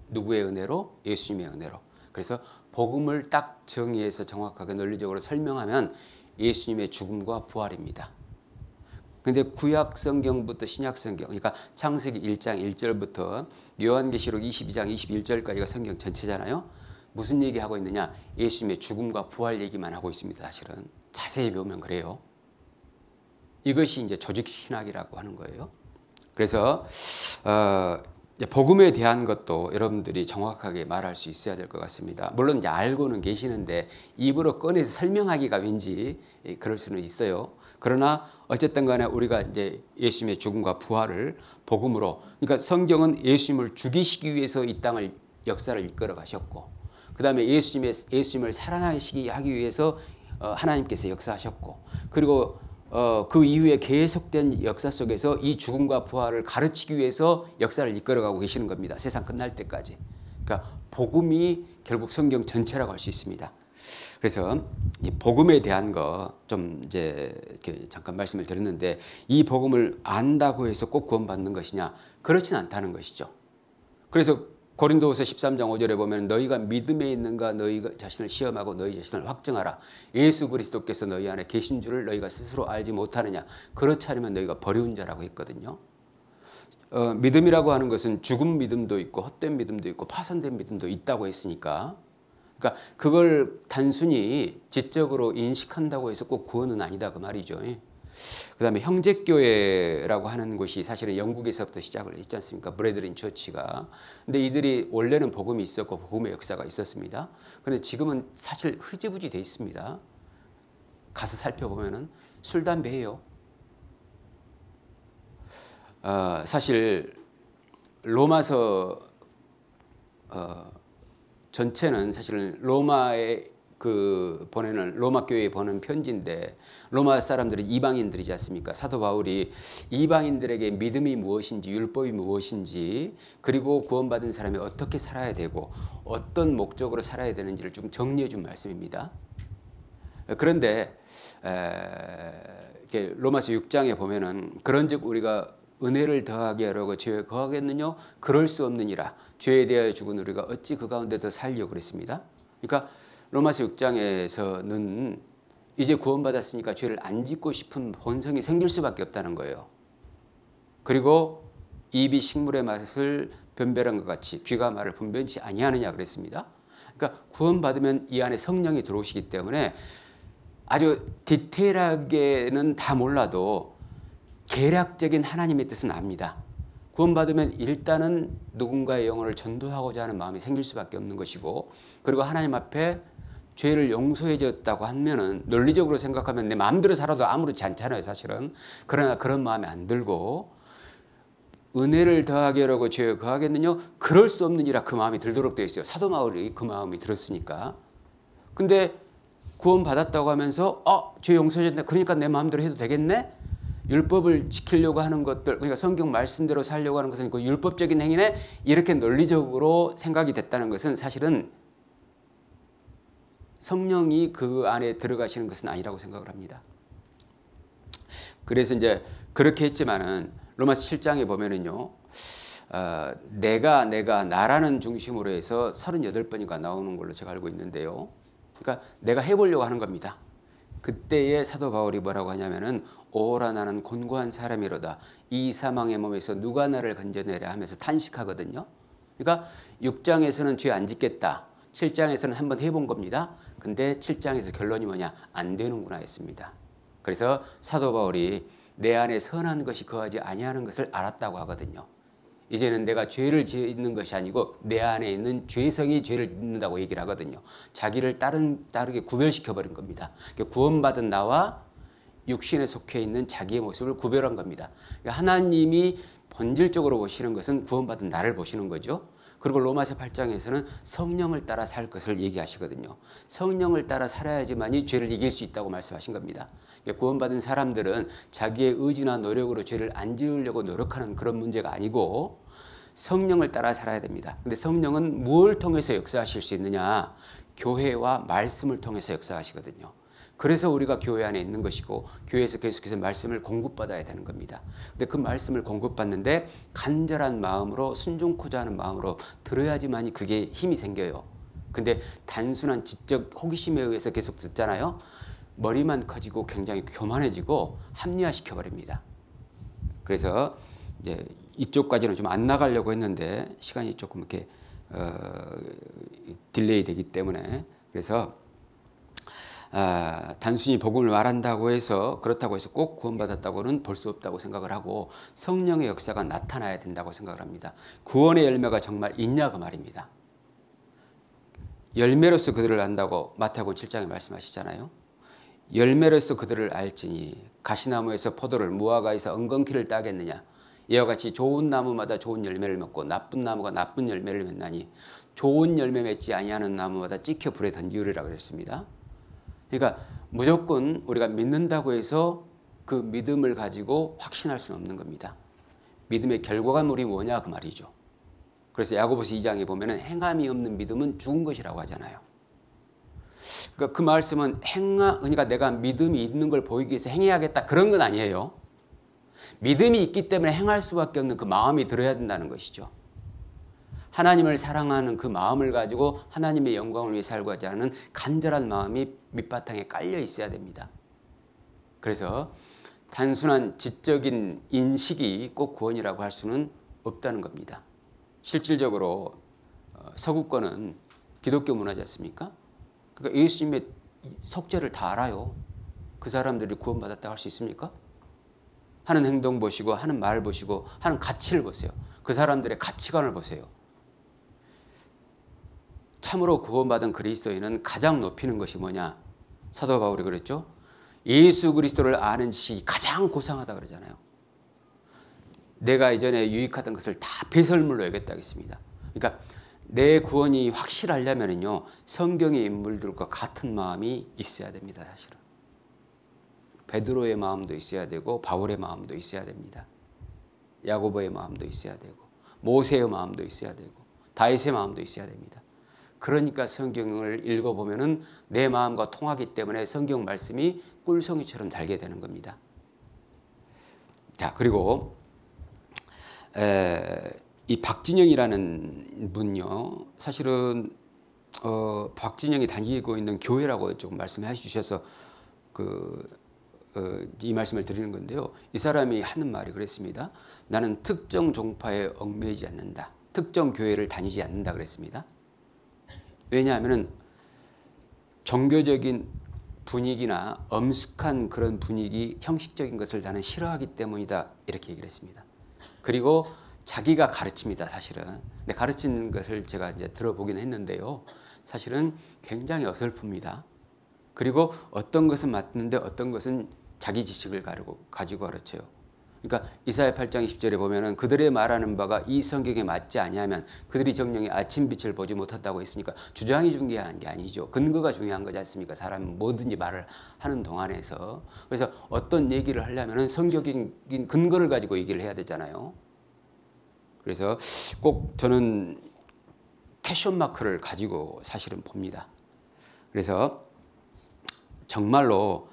누구의 은혜로? 예수님의 은혜로. 그래서 복음을 딱 정의해서 정확하게 논리적으로 설명하면 예수님의 죽음과 부활입니다. 근데 구약 성경부터 신약 성경, 그러니까 창세기 1장 1절부터 요한계시록 22장 21절까지가 성경 전체잖아요. 무슨 얘기하고 있느냐? 예수님의 죽음과 부활 얘기만 하고 있습니다. 사실은 자세히 보면 그래요. 이것이 이제 조직신학이라고 하는 거예요. 그래서 복음에 대한 것도 여러분들이 정확하게 말할 수 있어야 될 것 같습니다. 물론 이제 알고는 계시는데 입으로 꺼내서 설명하기가 왠지 그럴 수는 있어요. 그러나 어쨌든 간에 우리가 이제 예수님의 죽음과 부활을 복음으로, 그러니까 성경은 예수님을 죽이시기 위해서 이 땅을 역사를 이끌어 가셨고, 그 다음에 예수님을 살아나시기 하기 위해서 하나님께서 역사하셨고, 그리고 그 이후에 계속된 역사 속에서 이 죽음과 부활을 가르치기 위해서 역사를 이끌어가고 계시는 겁니다. 세상 끝날 때까지. 그러니까 복음이 결국 성경 전체라고 할 수 있습니다. 그래서 이 복음에 대한 거 좀 이제 이렇게 잠깐 말씀을 드렸는데, 이 복음을 안다고 해서 꼭 구원받는 것이냐? 그렇진 않다는 것이죠. 그래서 고린도후서 13장 5절에 보면 너희가 믿음에 있는가 너희 자신을 시험하고 너희 자신을 확증하라. 예수 그리스도께서 너희 안에 계신 줄을 너희가 스스로 알지 못하느냐. 그렇지 않으면 너희가 버려운 자라고 했거든요. 믿음이라고 하는 것은 죽은 믿음도 있고 헛된 믿음도 있고 파산된 믿음도 있다고 했으니까, 그러니까 그걸 단순히 지적으로 인식한다고 해서 꼭 구원은 아니다 그 말이죠. 그 다음에 형제교회라고 하는 곳이 사실은 영국에서부터 시작을 했지 않습니까? 브레드린 처치가. 근데 이들이 원래는 복음이 있었고 복음의 역사가 있었습니다. 그런데 지금은 사실 흐지부지 돼 있습니다. 가서 살펴보면은 술, 담배예요. 사실 로마서 전체는 사실은 로마의 보내는 로마 교회에 보낸 편지인데, 로마 사람들은 이방인들이지 않습니까? 사도 바울이 이방인들에게 믿음이 무엇인지, 율법이 무엇인지, 그리고 구원받은 사람이 어떻게 살아야 되고 어떤 목적으로 살아야 되는지를 좀 정리해 준 말씀입니다. 그런데 이렇게 로마서 6장에 보면은 그런즉 우리가 은혜를 더하게 하려고 죄에 거하겠느냐? 그럴 수 없느니라. 죄에 대하여 죽은 우리가 어찌 그 가운데 더 살려고 그랬습니다. 그러니까 로마서 6장에서는 이제 구원받았으니까 죄를 안 짓고 싶은 본성이 생길 수밖에 없다는 거예요. 그리고 입이 식물의 맛을 변별한 것 같이 귀가 말을 분변치 아니하느냐 그랬습니다. 그러니까 구원받으면 이 안에 성령이 들어오시기 때문에 아주 디테일하게는 다 몰라도 계략적인 하나님의 뜻은 압니다. 구원받으면 일단은 누군가의 영혼을 전도하고자 하는 마음이 생길 수밖에 없는 것이고, 그리고 하나님 앞에 죄를 용서해 줬다고 하면은 논리적으로 생각하면 내 마음대로 살아도 아무렇지 않잖아요 사실은. 그러나 그런 마음이 안 들고 은혜를 더하게 하려고 죄에 거하겠느냐? 그럴 수 없느니라 그 마음이 들도록 되어 있어요. 사도 바울이 그 마음이 들었으니까. 근데 구원받았다고 하면서 죄 용서해줬네, 그러니까 내 마음대로 해도 되겠네? 율법을 지키려고 하는 것들, 그러니까 성경 말씀대로 살려고 하는 것은 그 율법적인 행위네, 이렇게 논리적으로 생각이 됐다는 것은 사실은 성령이 그 안에 들어가시는 것은 아니라고 생각을 합니다. 그래서 이제 그렇게 했지만은 로마서 7장에 보면은요, 나라는 중심으로 해서 38번인가 나오는 걸로 제가 알고 있는데요. 그러니까 내가 해보려고 하는 겁니다. 그때의 사도 바울이 뭐라고 하냐면은 오라 나는 곤고한 사람이로다. 이 사망의 몸에서 누가 나를 건져내랴 하면서 탄식하거든요. 그러니까 6장에서는 죄 안 짓겠다. 7장에서는 한번 해본 겁니다. 근데 7장에서 결론이 뭐냐? 안 되는구나 했습니다. 그래서 사도 바울이 내 안에 선한 것이 거하지 아니하는 것을 알았다고 하거든요. 이제는 내가 죄를 짓는 것이 아니고 내 안에 있는 죄성이 죄를 짓는다고 얘기를 하거든요. 자기를 다르게 구별시켜버린 겁니다. 구원받은 나와 육신에 속해 있는 자기의 모습을 구별한 겁니다. 하나님이 본질적으로 보시는 것은 구원받은 나를 보시는 거죠. 그리고 로마서 8장에서는 성령을 따라 살 것을 얘기하시거든요. 성령을 따라 살아야지만이 죄를 이길 수 있다고 말씀하신 겁니다. 구원받은 사람들은 자기의 의지나 노력으로 죄를 안 지으려고 노력하는 그런 문제가 아니고 성령을 따라 살아야 됩니다. 근데 성령은 무엇을 통해서 역사하실 수 있느냐? 교회와 말씀을 통해서 역사하시거든요. 그래서 우리가 교회 안에 있는 것이고 교회에서 계속해서 말씀을 공급받아야 되는 겁니다. 근데 그 말씀을 공급받는데 간절한 마음으로 순종코자 하는 마음으로 들어야지만이 그게 힘이 생겨요. 근데 단순한 지적 호기심에 의해서 계속 듣잖아요. 머리만 커지고 굉장히 교만해지고 합리화시켜 버립니다. 그래서 이제 이쪽까지는 좀 안 나가려고 했는데 시간이 조금 이렇게 딜레이 되기 때문에 그래서 단순히 복음을 말한다고 해서 그렇다고 해서 꼭 구원받았다고는 볼 수 없다고 생각을 하고 성령의 역사가 나타나야 된다고 생각을 합니다. 구원의 열매가 정말 있냐 그 말입니다. 열매로서 그들을 안다고 마태복음 7장에 말씀하시잖아요. 열매로서 그들을 알지니 가시나무에서 포도를 무화과에서 엉겅퀴를 따겠느냐. 이와 같이 좋은 나무마다 좋은 열매를 맺고 나쁜 나무가 나쁜 열매를 맺나니 좋은 열매 맺지 아니하는 나무마다 찍혀 불에 던지우리라 그랬습니다. 그러니까 무조건 우리가 믿는다고 해서 그 믿음을 가지고 확신할 수는 없는 겁니다. 믿음의 결과물이 뭐냐 그 말이죠. 그래서 야고보서 2장에 보면은 행함이 없는 믿음은 죽은 것이라고 하잖아요. 그러니까 그 말씀은 그러니까 내가 믿음이 있는 걸 보이기 위해서 행해야겠다 그런 건 아니에요. 믿음이 있기 때문에 행할 수밖에 없는 그 마음이 들어야 된다는 것이죠. 하나님을 사랑하는 그 마음을 가지고 하나님의 영광을 위해 살고자 하는 간절한 마음이 밑바탕에 깔려 있어야 됩니다. 그래서 단순한 지적인 인식이 꼭 구원이라고 할 수는 없다는 겁니다. 실질적으로 서구권은 기독교 문화지 않습니까? 그러니까 예수님의 속죄를 다 알아요. 그 사람들이 구원받았다고 할 수 있습니까? 하는 행동 보시고 하는 말 보시고 하는 가치를 보세요. 그 사람들의 가치관을 보세요. 참으로 구원받은 그리스도인은 가장 높이는 것이 뭐냐? 사도 바울이 그랬죠. 예수 그리스도를 아는 지식이 가장 고상하다 그러잖아요. 내가 이전에 유익하던 것을 다 배설물로 여겼다 했습니다. 그러니까 내 구원이 확실하려면요 성경의 인물들과 같은 마음이 있어야 됩니다. 사실은 베드로의 마음도 있어야 되고 바울의 마음도 있어야 됩니다. 야고보의 마음도 있어야 되고 모세의 마음도 있어야 되고 다윗의 마음도 있어야 됩니다. 그러니까 성경을 읽어보면은 내 마음과 통하기 때문에 성경 말씀이 꿀송이처럼 달게 되는 겁니다. 자, 그리고 이 박진영이라는 분요, 사실은 박진영이 다니고 있는 교회라고 조금 말씀해 주셔서 이 말씀을 드리는 건데요. 이 사람이 하는 말이 그랬습니다. 나는 특정 종파에 얽매이지 않는다. 특정 교회를 다니지 않는다 그랬습니다. 왜냐하면 종교적인 분위기나 엄숙한 그런 분위기, 형식적인 것을 나는 싫어하기 때문이다. 이렇게 얘기를 했습니다. 그리고 자기가 가르칩니다. 사실은. 근데 가르치는 것을 제가 이제 들어보긴 했는데요. 사실은 굉장히 어설픕니다. 그리고 어떤 것은 맞는데 어떤 것은 자기 지식을 가지고 가르쳐요. 그러니까 이사야 8장 20절에 보면은 그들의 말하는 바가 이 성경에 맞지 아니하면 그들이 정령의 아침빛을 보지 못했다고 했으니까 주장이 중요한 게 아니죠. 근거가 중요한 거지 않습니까? 사람은 뭐든지 말을 하는 동안에서. 그래서 어떤 얘기를 하려면은 성경적인 근거를 가지고 얘기를 해야 되잖아요. 그래서 꼭 저는 퀘션 마크를 가지고 사실은 봅니다. 그래서 정말로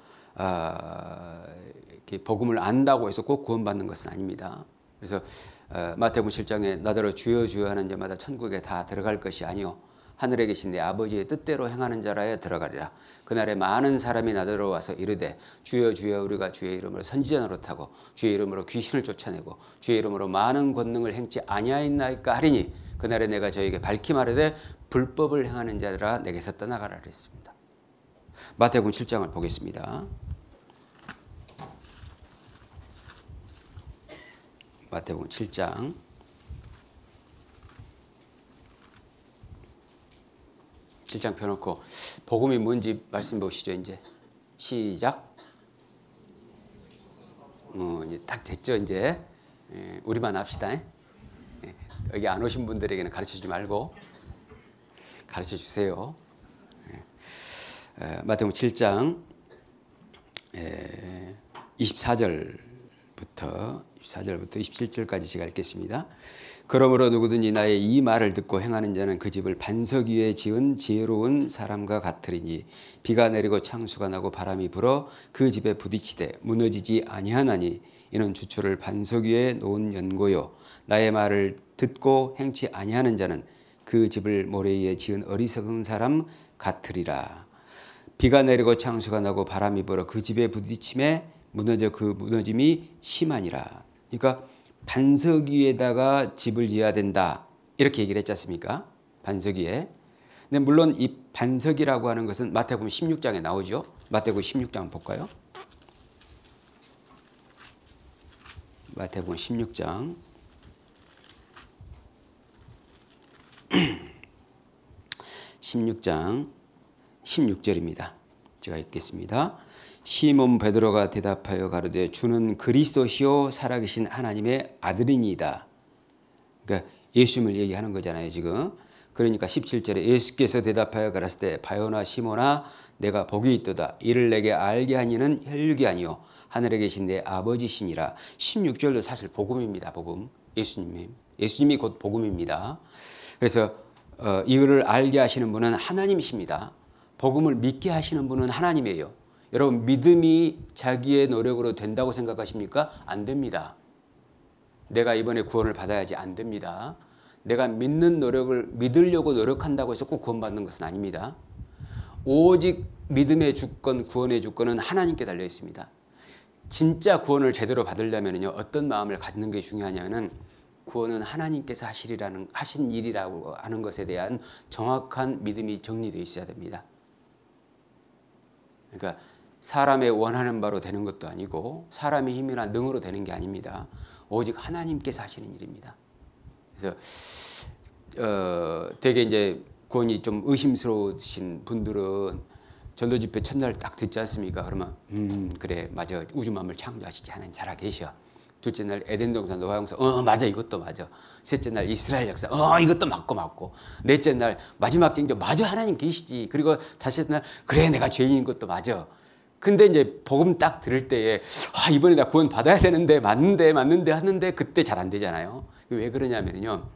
이렇게 복음을 안다고 해서 꼭 구원받는 것은 아닙니다. 그래서 마태복음 7장에 나더러 주여 주여 하는 자마다 천국에 다 들어갈 것이 아니요 하늘에 계신 내 아버지의 뜻대로 행하는 자라야 들어가리라. 그날에 많은 사람이 나더러 와서 이르되 주여 주여 우리가 주의 이름으로 선지자 노릇하고 주의 이름으로 귀신을 쫓아내고 주의 이름으로 많은 권능을 행치 아니하였나이까 하리니 그날에 내가 저에게 밝히 말하되 불법을 행하는 자들아 내게서 떠나가라 그랬습니다. 마태복음 7장을 보겠습니다. 마태복음 7장 7장 펴놓고 복음이 뭔지 말씀 보시죠. 이제 시작. 이제 딱 됐죠. 이제 우리만 합시다. 여기 안 오신 분들에게는 가르쳐주지 말고 가르쳐 주세요. 마태복음 7장 24절부터 27절까지 제가 읽겠습니다. 그러므로 누구든지 나의 이 말을 듣고 행하는 자는 그 집을 반석 위에 지은 지혜로운 사람과 같으리니 비가 내리고 창수가 나고 바람이 불어 그 집에 부딪히되 무너지지 아니하나니 이는 주초를 반석 위에 놓은 연고요 나의 말을 듣고 행치 아니하는 자는 그 집을 모래 위에 지은 어리석은 사람 같으리라. 비가 내리고 창수가 나고 바람이 불어 그 집에 부딪힘에 무너져 그 무너짐이 심하니라. 그러니까 반석 위에다가 집을 지어야 된다 이렇게 얘기를 했지 않습니까? 반석 위에. 근데 물론 이 반석이라고 하는 것은 마태복음 16장에 나오죠. 마태복음 16장 볼까요? 마태복음 16장 16장 16절입니다. 제가 읽겠습니다. 시몬 베드로가 대답하여 가로되 주는 그리스도시요 살아계신 하나님의 아들이니이다. 그러니까 예수님을 얘기하는 거잖아요 지금. 그러니까 17절에 예수께서 대답하여 가라사대 바요나 시몬아 내가 복이 있도다. 이를 내게 알게 하니는 혈육이 아니요 하늘에 계신 내 아버지시니라. 16절도 사실 복음입니다. 복음. 예수님이 곧 복음입니다. 그래서 이거를 알게 하시는 분은 하나님이십니다. 복음을 믿게 하시는 분은 하나님이에요. 여러분 믿음이 자기의 노력으로 된다고 생각하십니까? 안 됩니다. 내가 이번에 구원을 받아야지 안 됩니다. 내가 믿으려고 노력한다고 해서 꼭 구원받는 것은 아닙니다. 오직 믿음의 주권, 구원의 주권은 하나님께 달려 있습니다. 진짜 구원을 제대로 받으려면요 어떤 마음을 갖는 게 중요하냐면은 구원은 하나님께서 하신 일이라고 하는 것에 대한 정확한 믿음이 정리되어 있어야 됩니다. 그러니까 사람의 원하는 바로 되는 것도 아니고 사람의 힘이나 능으로 되는 게 아닙니다. 오직 하나님께서 하시는 일입니다. 그래서 되게 이제 구원이 좀 의심스러우신 분들은 전도 집회 첫날 딱 듣지 않습니까? 그러면 그래 맞아 우주 만물 창조하시지 하나님 살아계셔. 둘째 날 에덴 동산 노아 홍수 맞아 이것도 맞아. 셋째 날 이스라엘 역사 이것도 맞고 넷째 날 마지막 징조 맞아 하나님 계시지. 그리고 다섯째 날 그래 내가 죄인인 것도 맞아. 근데 이제 복음 딱 들을 때에 이번에 나 구원 받아야 되는데 맞는데 하는데 그때 잘 안 되잖아요. 왜 그러냐면요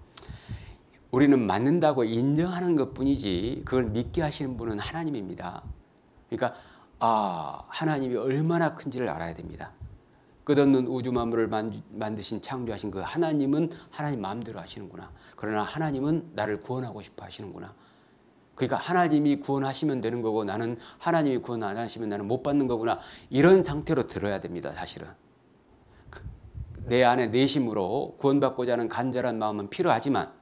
우리는 맞는다고 인정하는 것뿐이지 그걸 믿게 하시는 분은 하나님입니다. 그러니까 하나님이 얼마나 큰지를 알아야 됩니다. 끝없는 우주 만물을 만드신 창조하신 그 하나님은 하나님 마음대로 하시는구나. 그러나 하나님은 나를 구원하고 싶어 하시는구나. 그러니까 하나님이 구원하시면 되는 거고 나는 하나님이 구원 안 하시면 나는 못 받는 거구나. 이런 상태로 들어야 됩니다. 사실은. 내 안에 내심으로 구원받고자 하는 간절한 마음은 필요하지만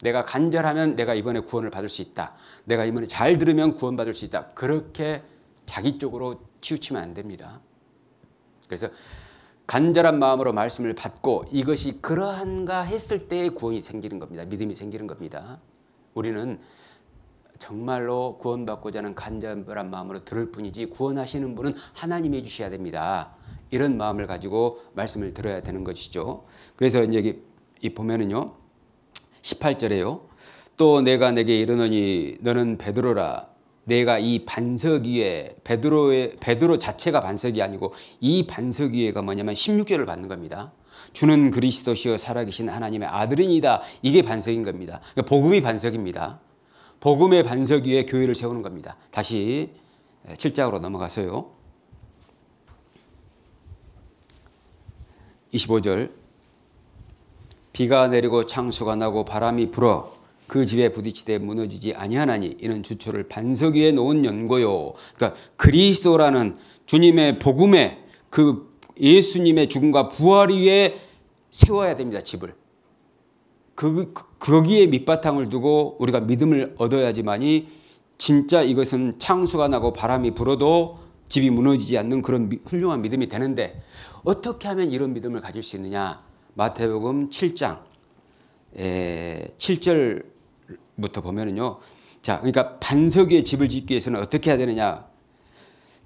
내가 간절하면 내가 이번에 구원을 받을 수 있다. 내가 이번에 잘 들으면 구원받을 수 있다. 그렇게 자기 쪽으로 치우치면 안 됩니다. 그래서 간절한 마음으로 말씀을 받고 이것이 그러한가 했을 때 구원이 생기는 겁니다. 믿음이 생기는 겁니다. 우리는 정말로 구원받고자 하는 간절한 마음으로 들을 뿐이지 구원하시는 분은 하나님이 해주셔야 됩니다. 이런 마음을 가지고 말씀을 들어야 되는 것이죠. 그래서 여기 보면은요 18절에요. 또 내가 내게 이르노니 너는 베드로라. 내가 이 반석 위에 베드로 자체가 반석이 아니고 이 반석 위에가 뭐냐면 16절을 받는 겁니다. 주는 그리스도시요 살아계신 하나님의 아들이니다. 이게 반석인 겁니다. 그러니까 복음이 반석입니다. 복음의 반석 위에 교회를 세우는 겁니다. 다시 7장으로 넘어가서요. 25절. 비가 내리고 창수가 나고 바람이 불어 그 집에 부딪히되 무너지지 아니하나니 이는 주초를 반석 위에 놓은 연고요. 그러니까 그리스도라는 주님의 복음의 그 예수님의 죽음과 부활 위에 세워야 됩니다. 집을. 거기에 밑바탕을 두고 우리가 믿음을 얻어야지만이 진짜 이것은 창수가 나고 바람이 불어도 집이 무너지지 않는 그런 훌륭한 믿음이 되는데 어떻게 하면 이런 믿음을 가질 수 있느냐. 마태복음 7장 7절부터 보면은요. 자, 그러니까 반석 위에 집을 짓기 위해서는 어떻게 해야 되느냐.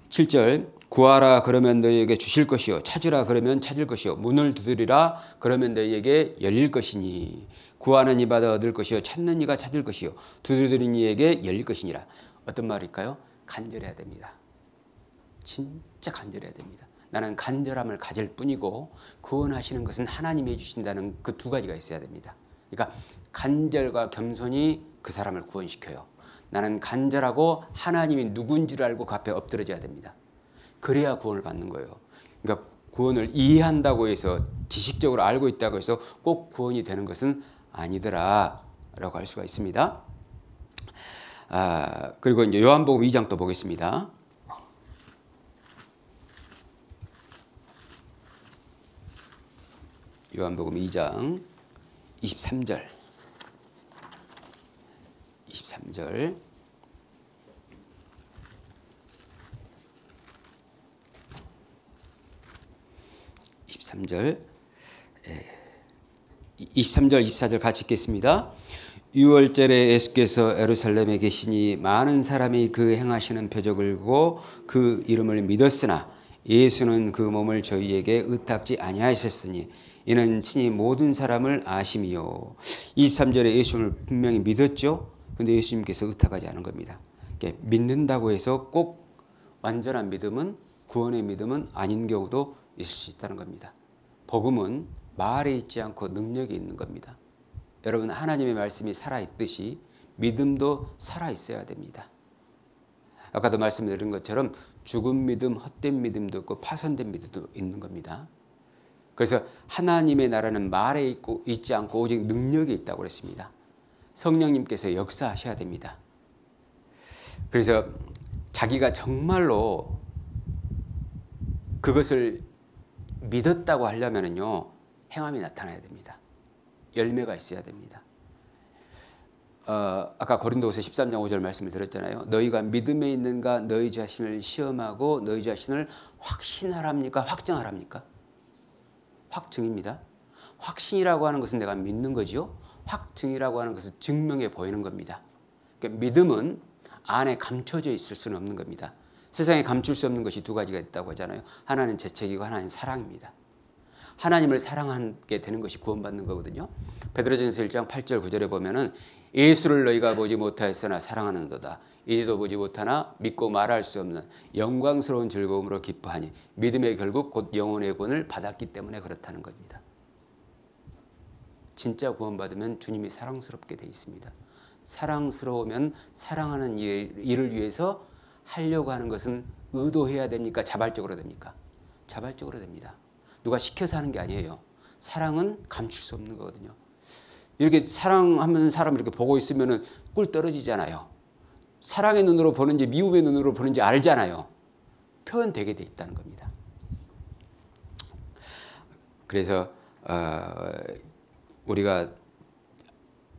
7절. 구하라 그러면 너희에게 주실 것이요 찾으라 그러면 찾을 것이요 문을 두드리라 그러면 너희에게 열릴 것이니 구하는 이마다 얻을 것이요 찾는 이가 찾을 것이요 두드리는 이에게 열릴 것이니라. 어떤 말일까요? 간절해야 됩니다. 진짜 간절해야 됩니다. 나는 간절함을 가질 뿐이고 구원하시는 것은 하나님이 해주신다는 그 두 가지가 있어야 됩니다. 그러니까 간절과 겸손이 그 사람을 구원시켜요. 나는 간절하고 하나님이 누군지를 알고 그 앞에 엎드려져야 됩니다. 그래야 구원을 받는 거예요. 그러니까 구원을 이해한다고 해서 지식적으로 알고 있다고 해서 꼭 구원이 되는 것은 아니더라 라고 할 수가 있습니다. 그리고 이제 요한복음 2장 또 보겠습니다. 요한복음 2장 23절 23절 24절 같이 읽겠습니다. 유월절에 예수께서 예루살렘에 계시니 많은 사람이 그 행하시는 표적을 보고 그 이름을 믿었으나 예수는 그 몸을 저희에게 의탁지 아니하셨으니 이는 친히 모든 사람을 아심이요. 23절에 예수님을 분명히 믿었죠. 근데 예수님께서 의탁하지 않은 겁니다. 믿는다고 해서 꼭 완전한 믿음은 구원의 믿음은 아닌 경우도 있을 수 있다는 겁니다. 복음은 말에 있지 않고 능력이 있는 겁니다. 여러분 하나님의 말씀이 살아있듯이 믿음도 살아있어야 됩니다. 아까도 말씀드린 것처럼 죽은 믿음, 헛된 믿음도 있고 파손된 믿음도 있는 겁니다. 그래서 하나님의 나라는 말에 있지 않고 오직 능력이 있다고 그랬습니다. 성령님께서 역사하셔야 됩니다. 그래서 자기가 정말로 그것을 믿었다고 하려면요 행함이 나타나야 됩니다. 열매가 있어야 됩니다. 아까 고린도후서 13장 5절 말씀을 드렸잖아요. 너희가 믿음에 있는가 너희 자신을 시험하고 너희 자신을 확신하랍니까? 확정하랍니까? 확증입니다. 확신이라고 하는 것은 내가 믿는 거죠. 확증이라고 하는 것은 증명해 보이는 겁니다. 그러니까 믿음은 안에 감춰져 있을 수는 없는 겁니다. 세상에 감출 수 없는 것이 두 가지가 있다고 하잖아요. 하나는 재책이고 하나는 사랑입니다. 하나님을 사랑하게 되는 것이 구원받는 거거든요. 베드로전서 1장 8절 9절에 보면은 예수를 너희가 보지 못하였으나 사랑하는도다. 이제도 보지 못하나 믿고 말할 수 없는 영광스러운 즐거움으로 기뻐하니 믿음의 결국 곧 영혼의 구원을 받았기 때문에 그렇다는 겁니다. 진짜 구원받으면 주님이 사랑스럽게 돼 있습니다. 사랑스러우면 사랑하는 일을 위해서 하려고 하는 것은 의도해야 됩니까? 자발적으로 됩니까? 자발적으로 됩니다. 누가 시켜서 하는 게 아니에요. 사랑은 감출 수 없는 거거든요. 이렇게 사랑하는 사람을 이렇게 보고 있으면 꿀 떨어지잖아요. 사랑의 눈으로 보는지 미움의 눈으로 보는지 알잖아요. 표현되게 돼 있다는 겁니다. 그래서 우리가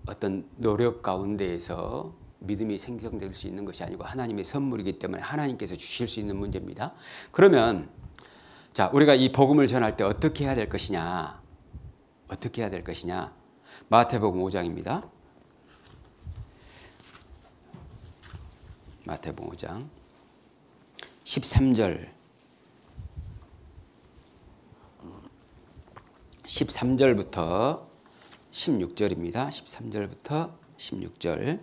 어떤 노력 가운데에서 믿음이 생성될 수 있는 것이 아니고 하나님의 선물이기 때문에 하나님께서 주실 수 있는 문제입니다. 그러면 자, 우리가 이 복음을 전할 때 어떻게 해야 될 것이냐? 어떻게 해야 될 것이냐? 마태복음 5장입니다. 마태복음 5장 13절부터 16절입니다. 13절부터 16절.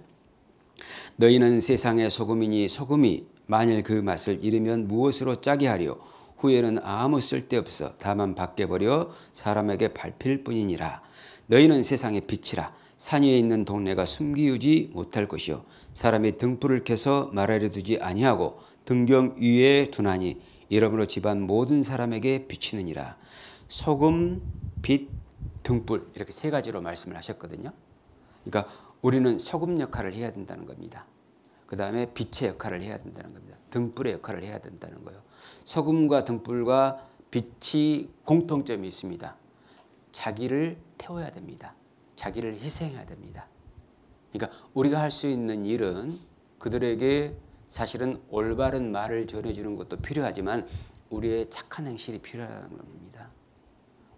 너희는 세상의 소금이니 소금이 만일 그 맛을 잃으면 무엇으로 짜게 하리요? 후에는 아무 쓸데없어 다만 밖에 버려 사람에게 밟힐 뿐이니라. 너희는 세상의 빛이라. 산 위에 있는 동네가 숨기우지 못할 것이요 사람이 등불을 켜서 마라리에 두지 아니하고 등경 위에 두나니 이러므로 집안 모든 사람에게 비치느니라. 소금, 빛, 등불 이렇게 세 가지로 말씀을 하셨거든요. 그러니까 우리는 소금 역할을 해야 된다는 겁니다. 그 다음에 빛의 역할을 해야 된다는 겁니다. 등불의 역할을 해야 된다는 거예요. 소금과 등불과 빛이 공통점이 있습니다. 자기를 태워야 됩니다. 자기를 희생해야 됩니다. 그러니까 우리가 할 수 있는 일은 그들에게 사실은 올바른 말을 전해주는 것도 필요하지만 우리의 착한 행실이 필요하다는 겁니다.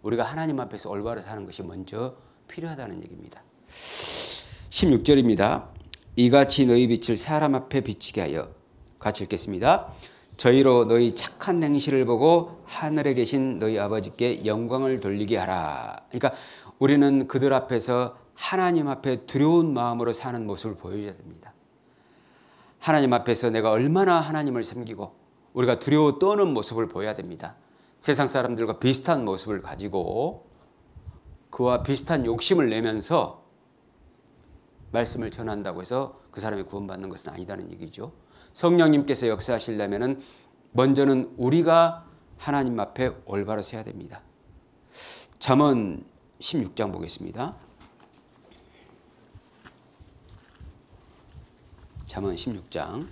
우리가 하나님 앞에서 올바로 사는 것이 먼저 필요하다는 얘기입니다. 16절입니다. 이같이 너희 빛을 사람 앞에 비치게 하여 같이 읽겠습니다. 저희로 너희 착한 행실을 보고 하늘에 계신 너희 아버지께 영광을 돌리게 하라. 그러니까 우리는 그들 앞에서 하나님 앞에 두려운 마음으로 사는 모습을 보여줘야 됩니다. 하나님 앞에서 내가 얼마나 하나님을 섬기고 우리가 두려워 떠는 모습을 보여야 됩니다. 세상 사람들과 비슷한 모습을 가지고 그와 비슷한 욕심을 내면서 말씀을 전한다고 해서 그 사람이 구원받는 것은 아니다는 얘기죠. 성령님께서 역사하시려면 먼저는 우리가 하나님 앞에 올바로 서야 됩니다. 잠언 16장 보겠습니다. 잠언 16장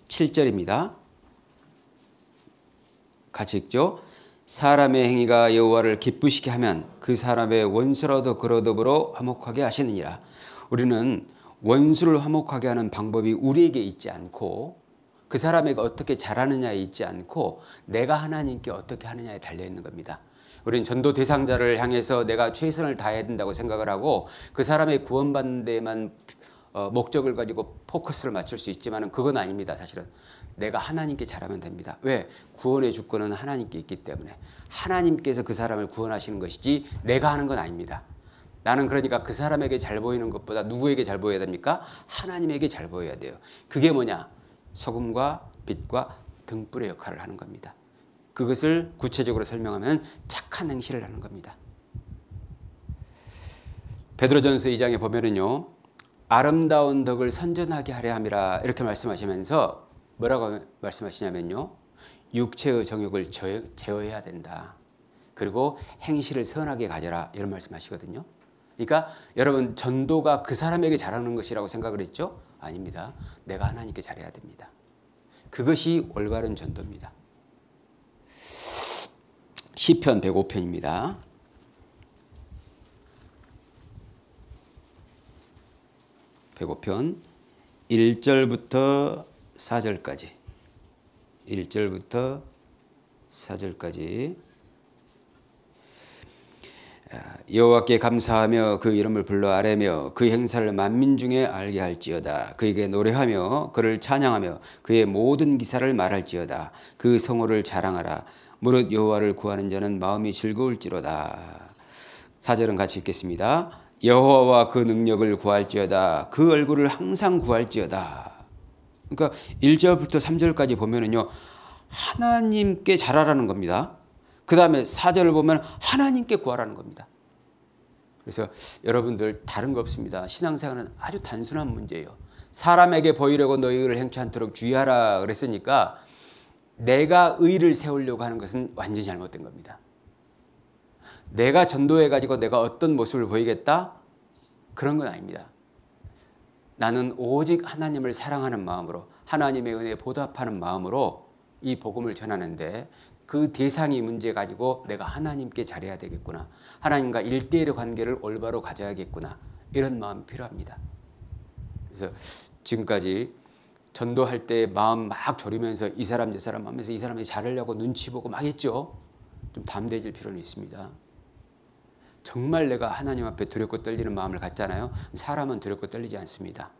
7절입니다. 같이 읽죠. 사람의 행위가 여호와를 기쁘시게 하면 그 사람의 원수라도 그로 더불어 화목하게 하시느니라. 우리는 원수를 화목하게 하는 방법이 우리에게 있지 않고 그 사람에게 어떻게 잘하느냐에 있지 않고 내가 하나님께 어떻게 하느냐에 달려있는 겁니다. 우리는 전도 대상자를 향해서 내가 최선을 다해야 된다고 생각을 하고 그 사람의 구원받는 데에만 목적을 가지고 포커스를 맞출 수 있지만 그건 아닙니다. 사실은 내가 하나님께 잘하면 됩니다. 왜? 구원의 주권은 하나님께 있기 때문에 하나님께서 그 사람을 구원하시는 것이지 내가 하는 건 아닙니다. 나는 그러니까 그 사람에게 잘 보이는 것보다 누구에게 잘 보여야 됩니까? 하나님에게 잘 보여야 돼요. 그게 뭐냐? 소금과 빛과 등불의 역할을 하는 겁니다. 그것을 구체적으로 설명하면 착한 행실을 하는 겁니다. 베드로전서 2장에 보면은요. 아름다운 덕을 선전하게 하려 함이라 이렇게 말씀하시면서 뭐라고 말씀하시냐면요. 육체의 정욕을 제어해야 된다. 그리고 행실을 선하게 가져라 이런 말씀하시거든요. 그러니까 여러분 전도가 그 사람에게 잘하는 것이라고 생각을 했죠? 아닙니다. 내가 하나님께 잘해야 됩니다. 그것이 올바른 전도입니다. 시편 105편입니다. 105편 1절부터 4절까지 1절부터 4절까지 여호와께 감사하며 그 이름을 불러 아뢰며 그 행사를 만민 중에 알게 할지어다. 그에게 노래하며 그를 찬양하며 그의 모든 기사를 말할지어다. 그 성호를 자랑하라. 무릇 여호와를 구하는 자는 마음이 즐거울지로다. 4절은 같이 읽겠습니다. 여호와와 그 능력을 구할지어다. 그 얼굴을 항상 구할지어다. 그러니까 1절부터 3절까지 보면은요. 하나님께 잘하라는 겁니다. 그 다음에 4절을 보면 하나님께 구하라는 겁니다. 그래서 여러분들 다른 거 없습니다. 신앙생활은 아주 단순한 문제예요. 사람에게 보이려고 너희 의를 행치 않도록 주의하라 그랬으니까 내가 의를 세우려고 하는 것은 완전히 잘못된 겁니다. 내가 전도해가지고 내가 어떤 모습을 보이겠다? 그런 건 아닙니다. 나는 오직 하나님을 사랑하는 마음으로 하나님의 은혜에 보답하는 마음으로 이 복음을 전하는데 그 대상이 문제 가지고 내가 하나님께 잘해야 되겠구나. 하나님과 1대1의 관계를 올바로 가져야겠구나. 이런 마음이 필요합니다. 그래서 지금까지 전도할 때 마음 막 졸이면서 이 사람 저 사람 하면서 이 사람이 잘하려고 눈치 보고 막 했죠. 좀 담대해질 필요는 있습니다. 정말 내가 하나님 앞에 두렵고 떨리는 마음을 갖잖아요. 사람은 두렵고 떨리지 않습니다.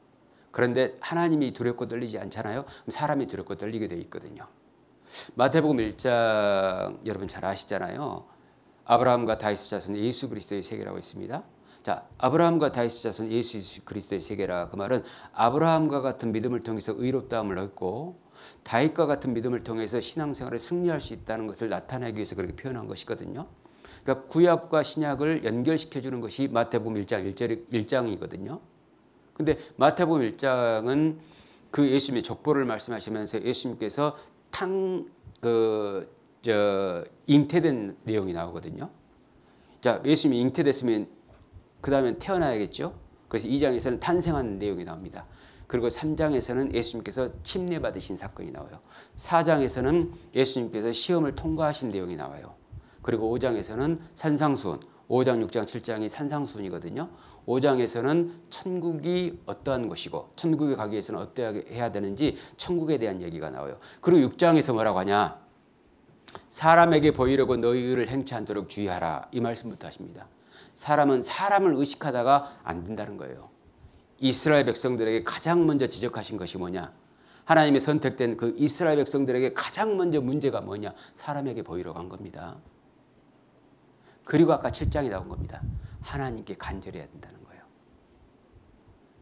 그런데 하나님이 두렵고 떨리지 않잖아요. 사람이 두렵고 떨리게 되어 있거든요. 마태복음 1장 여러분 잘 아시잖아요. 아브라함과 다윗 자손 예수 그리스도의 세계라고 있습니다. 자, 아브라함과 다윗 자손 예수 그리스도의 세계라 그 말은 아브라함과 같은 믿음을 통해서 의롭다함을 얻고 다윗과 같은 믿음을 통해서 신앙생활에 승리할 수 있다는 것을 나타내기 위해서 그렇게 표현한 것이거든요. 그러니까 구약과 신약을 연결시켜 주는 것이 마태복음 1장 1장이거든요. 근데 마태복음 1장은 그 예수님의 족보를 말씀하시면서 예수님께서 잉태된 내용이 나오거든요. 자, 예수님이 잉태됐으면 그 다음엔 태어나야겠죠. 그래서 2장에서는 탄생하는 내용이 나옵니다. 그리고 3장에서는 예수님께서 침례받으신 사건이 나와요. 4장에서는 예수님께서 시험을 통과하신 내용이 나와요. 그리고 5장에서는 산상수훈, 5장, 6장, 7장이 산상수훈이거든요. 5장에서는 천국이 어떠한 것이고 천국에 가기 위해서는 어떻게 해야 되는지 천국에 대한 얘기가 나와요. 그리고 6장에서 뭐라고 하냐? 사람에게 보이려고 너희 의를 행치 않도록 주의하라. 이 말씀부터 하십니다. 사람은 사람을 의식하다가 안 된다는 거예요. 이스라엘 백성들에게 가장 먼저 지적하신 것이 뭐냐? 하나님의 선택된 그 이스라엘 백성들에게 가장 먼저 문제가 뭐냐? 사람에게 보이려고 한 겁니다. 그리고 아까 7장이 나온 겁니다. 하나님께 간절해야 된다는 거예요.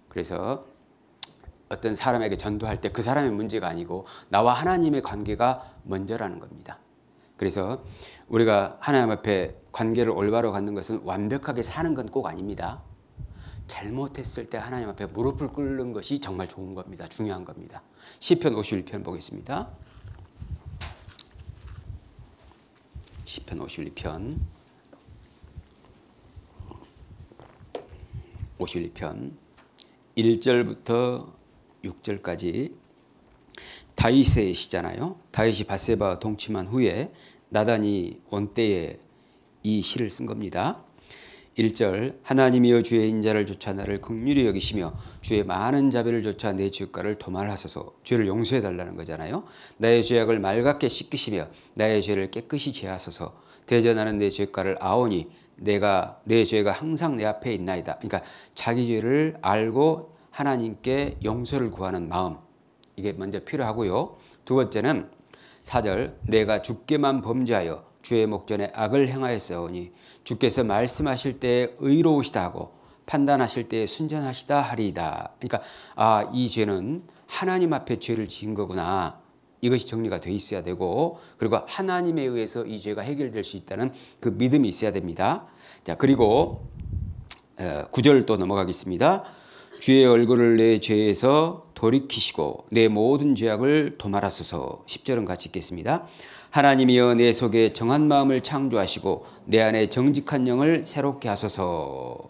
그래서 어떤 사람에게 전도할 때 그 사람의 문제가 아니고 나와 하나님의 관계가 먼저라는 겁니다. 그래서 우리가 하나님 앞에 관계를 올바로 갖는 것은 완벽하게 사는 건 꼭 아닙니다. 잘못했을 때 하나님 앞에 무릎을 꿇는 것이 정말 좋은 겁니다. 중요한 겁니다. 시편 51편 보겠습니다. 시편 51편 1절부터 6절까지 다윗의 시잖아요. 다윗이 밧세바와 동침한 후에 나단이 온 때에 이 시를 쓴 겁니다. 1절 하나님이여 주의 인자를 좇아 나를 긍휼히 여기시며 주의 많은 자비를 좇아 내 죄가를 도말하소서. 죄를 용서해 달라는 거잖아요. 나의 죄악을 맑게 씻기시며 나의 죄를 깨끗이 제하소서. 대전하는 내 죄가를 아오니 내가 내 죄가 항상 내 앞에 있나이다. 그러니까 자기 죄를 알고 하나님께 용서를 구하는 마음, 이게 먼저 필요하고요. 두 번째는 4절 내가 주께만 범죄하여 주의 목전에 악을 행하였사오니 주께서 말씀하실 때에 의로우시다 하고 판단하실 때에 순전하시다 하리이다. 그러니까 이 죄는 하나님 앞에 죄를 지은 거구나. 이것이 정리가 돼 있어야 되고, 그리고 하나님에 의해서 이 죄가 해결될 수 있다는 그 믿음이 있어야 됩니다. 자, 그리고 9절 또 넘어가겠습니다. 주의 얼굴을 내 죄에서 돌이키시고 내 모든 죄악을 도말하소서. 10절은 같이 읽겠습니다. 하나님이여 내 속에 정한 마음을 창조하시고 내 안에 정직한 영을 새롭게 하소서.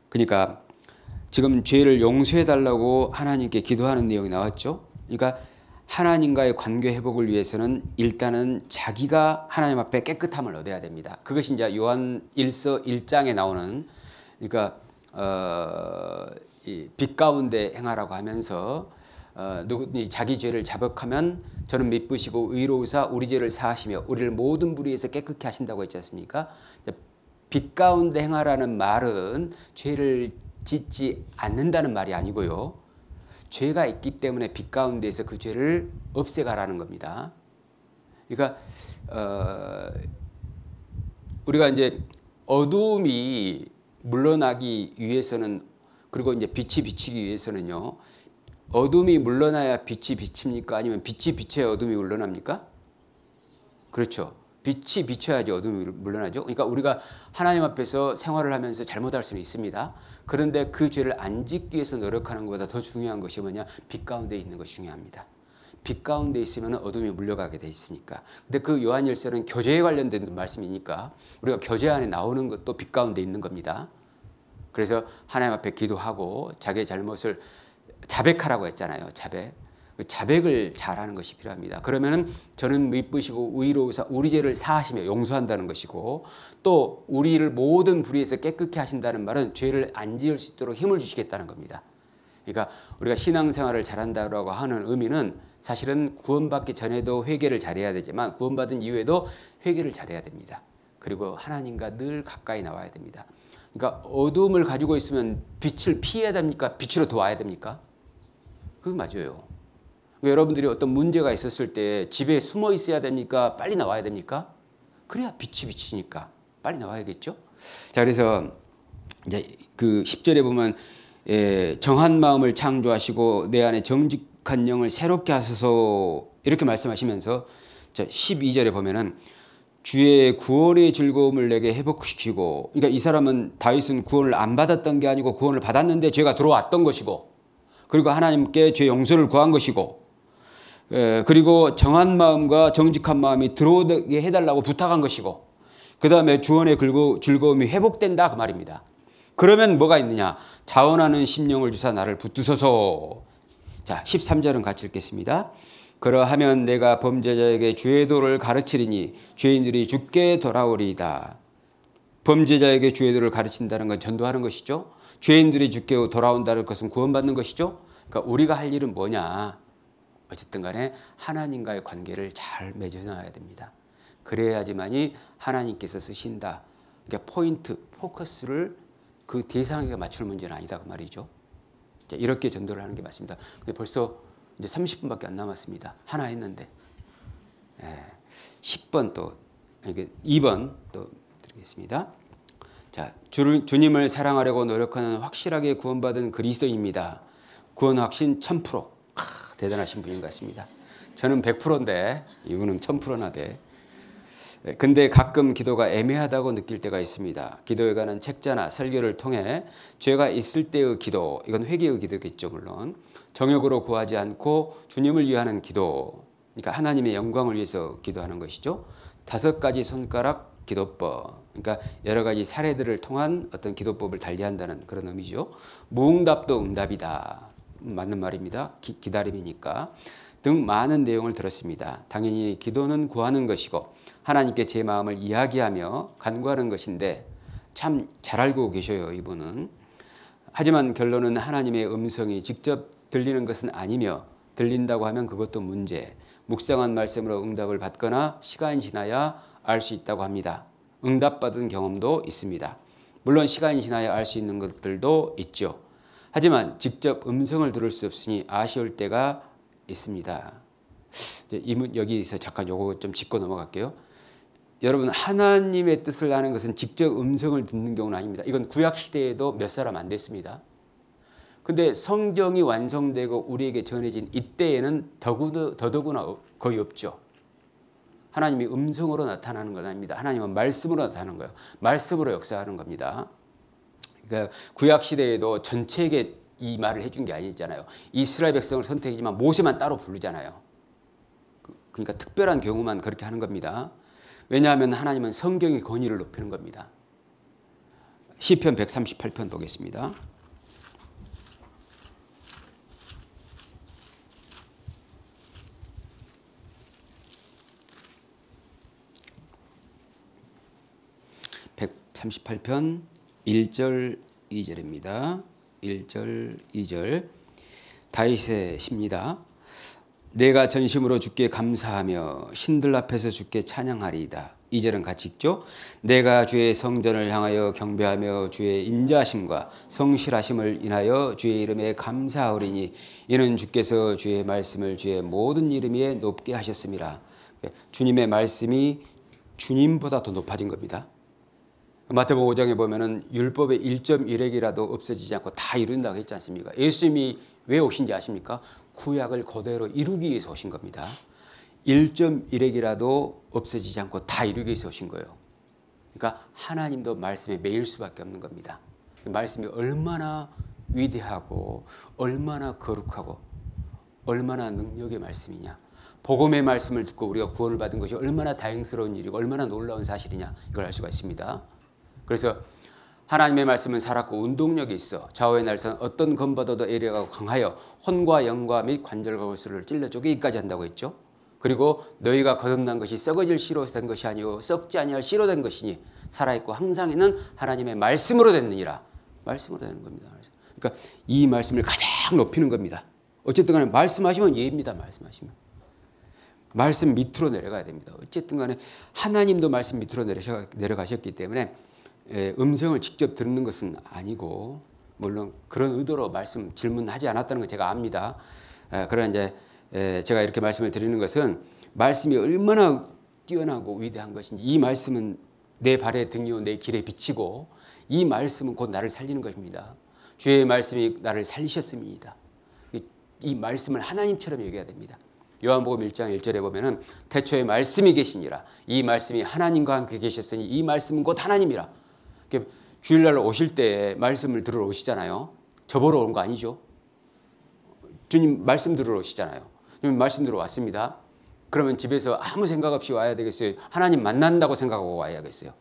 그러니까 지금 죄를 용서해 달라고 하나님께 기도하는 내용이 나왔죠. 그러니까 하나님과의 관계 회복을 위해서는 일단은 자기가 하나님 앞에 깨끗함을 얻어야 됩니다. 그것이 이제 요한 1서 1장에 나오는, 그러니까 이 빛 가운데 행하라고 하면서 누구든지 자기 죄를 자백하면 저는 미쁘시고 의로우사 우리 죄를 사하시며 우리를 모든 불의에서 깨끗게 하신다고 했지 않습니까? 빛 가운데 행하라는 말은 죄를 짓지 않는다는 말이 아니고요. 죄가 있기 때문에 빛 가운데에서 그 죄를 없애가라는 겁니다. 그러니까 우리가 이제 어두움이 물러나기 위해서는, 그리고 이제 빛이 비치기 위해서는요, 어둠이 물러나야 빛이 비칩니까? 아니면 빛이 비쳐야 어둠이 물러납니까? 그렇죠. 빛이 비쳐야지 어둠이 물러나죠. 그러니까 우리가 하나님 앞에서 생활을 하면서 잘못할 수는 있습니다. 그런데 그 죄를 안 짓기 위해서 노력하는 것보다 더 중요한 것이 뭐냐? 빛 가운데 있는 것이 중요합니다. 빛 가운데 있으면 어둠이 물러가게 돼 있으니까. 근데 그 요한일서는 교제에 관련된 말씀이니까 우리가 교제 안에 나오는 것도 빛 가운데 있는 겁니다. 그래서 하나님 앞에 기도하고 자기의 잘못을 자백하라고 했잖아요. 자백을 잘하는 것이 필요합니다. 그러면은 저는 미쁘시고 의로우사 우리 죄를 사하시며 용서한다는 것이고, 또 우리를 모든 불의에서 깨끗게 하신다는 말은 죄를 안 지을 수 있도록 힘을 주시겠다는 겁니다. 그러니까 우리가 신앙생활을 잘한다고 하는 의미는 사실은 구원받기 전에도 회개를 잘해야 되지만 구원받은 이후에도 회개를 잘해야 됩니다. 그리고 하나님과 늘 가까이 나와야 됩니다. 그러니까 어둠을 가지고 있으면 빛을 피해야 됩니까? 빛으로 도와야 됩니까? 그게 맞아요. 여러분들이 어떤 문제가 있었을 때 집에 숨어 있어야 됩니까? 빨리 나와야 됩니까? 그래야 빛이 비치니까 빨리 나와야겠죠? 자, 그래서 이제 그 10절에 보면 정한 마음을 창조하시고 내 안에 정직한 영을 새롭게 하소서 이렇게 말씀하시면서 12절에 보면은 주의 구원의 즐거움을 내게 회복시키고, 그러니까 이 사람은 다윗은 구원을 안 받았던 게 아니고 구원을 받았는데 죄가 들어왔던 것이고, 그리고 하나님께 죄 용서를 구한 것이고, 그리고 정한 마음과 정직한 마음이 들어오게 해달라고 부탁한 것이고, 그 다음에 구원의 즐거움이 회복된다 그 말입니다. 그러면 뭐가 있느냐? 자원하는 심령을 주사 나를 붙드소서. 자, 13절은 같이 읽겠습니다. 그러하면 내가 범죄자에게 주의 도를 가르치리니 죄인들이 주께 돌아오리이다. 범죄자에게 주의 도를 가르친다는 건 전도하는 것이죠. 죄인들이 주께 돌아온다는 것은 구원받는 것이죠. 그러니까 우리가 할 일은 뭐냐? 어쨌든 간에 하나님과의 관계를 잘 맺어놔야 됩니다. 그래야지만이 하나님께서 쓰신다. 그러니까 포인트, 포커스를 그 대상에게 맞출 문제는 아니다 그 말이죠. 자, 이렇게 전도를 하는 게 맞습니다. 근데 벌써 이제 30분밖에 안 남았습니다. 하나 했는데 10번 또 2번 또 드리겠습니다. 자, 주님을 사랑하려고 노력하는 확실하게 구원받은 그리스도인입니다. 구원 확신 1000%. 대단하신 분인 것 같습니다. 저는 100%인데 이분은 1000%나 돼. 근데 가끔 기도가 애매하다고 느낄 때가 있습니다. 기도에 관한 책자나 설교를 통해 죄가 있을 때의 기도, 이건 회개의 기도겠죠 물론. 정욕으로 구하지 않고 주님을 위하는 기도, 그러니까 하나님의 영광을 위해서 기도하는 것이죠. 5가지 손가락 기도법, 그러니까 여러 가지 사례들을 통한 어떤 기도법을 달리한다는 그런 의미죠. 무응답도 응답이다. 맞는 말입니다. 기다림이니까. 등 많은 내용을 들었습니다. 당연히 기도는 구하는 것이고 하나님께 제 마음을 이야기하며 간구하는 것인데 참 잘 알고 계셔요 이분은. 하지만 결론은 하나님의 음성이 직접 들리는 것은 아니며 들린다고 하면 그것도 문제. 묵상한 말씀으로 응답을 받거나 시간이 지나야 알 수 있다고 합니다. 응답받은 경험도 있습니다. 물론 시간이 지나야 알 수 있는 것들도 있죠. 하지만 직접 음성을 들을 수 없으니 아쉬울 때가 있습니다. 여기서 잠깐 요거 좀 짚고 넘어갈게요. 여러분, 하나님의 뜻을 아는 것은 직접 음성을 듣는 경우는 아닙니다. 이건 구약 시대에도 몇 사람 안 됐습니다. 근데 성경이 완성되고 우리에게 전해진 이때에는 더더구나 거의 없죠. 하나님이 음성으로 나타나는 건 아닙니다. 하나님은 말씀으로 나타나는 거예요. 말씀으로 역사하는 겁니다. 그러니까 구약 시대에도 전체에게 이 말을 해준 게 아니잖아요. 이스라엘 백성을 선택했지만 모세만 따로 부르잖아요. 그러니까 특별한 경우만 그렇게 하는 겁니다. 왜냐하면 하나님은 성경의 권위를 높이는 겁니다. 시편 138편 보겠습니다. (138편) 1절 2절입니다. 1절 2절 다윗의 시입니다. 내가 전심으로 주께 감사하며 신들 앞에서 주께 찬양하리이다. 2절은 같이 읽죠. 내가 주의 성전을 향하여 경배하며 주의 인자하심과 성실하심을 인하여 주의 이름에 감사하오리니 이는 주께서 주의 말씀을 주의 모든 이름 위에 높게 하셨습니다. 주님의 말씀이 주님보다 더 높아진 겁니다. 마태복음 5장에 보면은 율법의 1.1획이라도 없어지지 않고 다 이룬다고 했지 않습니까? 예수님이 왜 오신지 아십니까? 구약을 그대로 이루기 위해서 오신 겁니다. 1.1획이라도 없어지지 않고 다 이루기 위해서 오신 거예요. 그러니까 하나님도 말씀에 매일 수밖에 없는 겁니다. 말씀이 얼마나 위대하고 얼마나 거룩하고 얼마나 능력의 말씀이냐. 복음의 말씀을 듣고 우리가 구원을 받은 것이 얼마나 다행스러운 일이고 얼마나 놀라운 사실이냐. 이걸 알 수가 있습니다. 그래서 하나님의 말씀은 살았고 운동력이 있어 좌우의 날선 어떤 검보다도 예리하고 강하여 혼과 영과 및 관절과 골수를 찔러 쪼개기까지 한다고 했죠. 그리고 너희가 거듭난 것이 썩어질 씨로 된 것이 아니오 썩지 아니할 씨로 된 것이니 살아있고 항상 있는 하나님의 말씀으로 됐느니라. 말씀으로 되는 겁니다. 그러니까 이 말씀을 가장 높이는 겁니다. 어쨌든 간에 말씀하시면 예입니다. 말씀하시면. 말씀 밑으로 내려가야 됩니다. 어쨌든 간에 하나님도 말씀 밑으로 내려가셨기 때문에 음성을 직접 듣는 것은 아니고 물론 그런 의도로 말씀 질문하지 않았다는 건 제가 압니다. 그러나 이제 제가 이렇게 말씀을 드리는 것은 말씀이 얼마나 뛰어나고 위대한 것인지 이 말씀은 내 발의 등이요 내 길에 비치고 이 말씀은 곧 나를 살리는 것입니다. 주의 말씀이 나를 살리셨습니다. 이 말씀을 하나님처럼 여겨야 됩니다. 요한복음 1장 1절에 보면은 태초에 말씀이 계시니라. 이 말씀이 하나님과 함께 계셨으니 이 말씀은 곧 하나님이라. 주일날 오실 때 말씀을 들으러 오시잖아요. 저 보러 온 거 아니죠. 주님 말씀 들으러 오시잖아요. 주님 말씀 들으러 왔습니다. 그러면 집에서 아무 생각 없이 와야 되겠어요? 하나님 만난다고 생각하고 와야겠어요?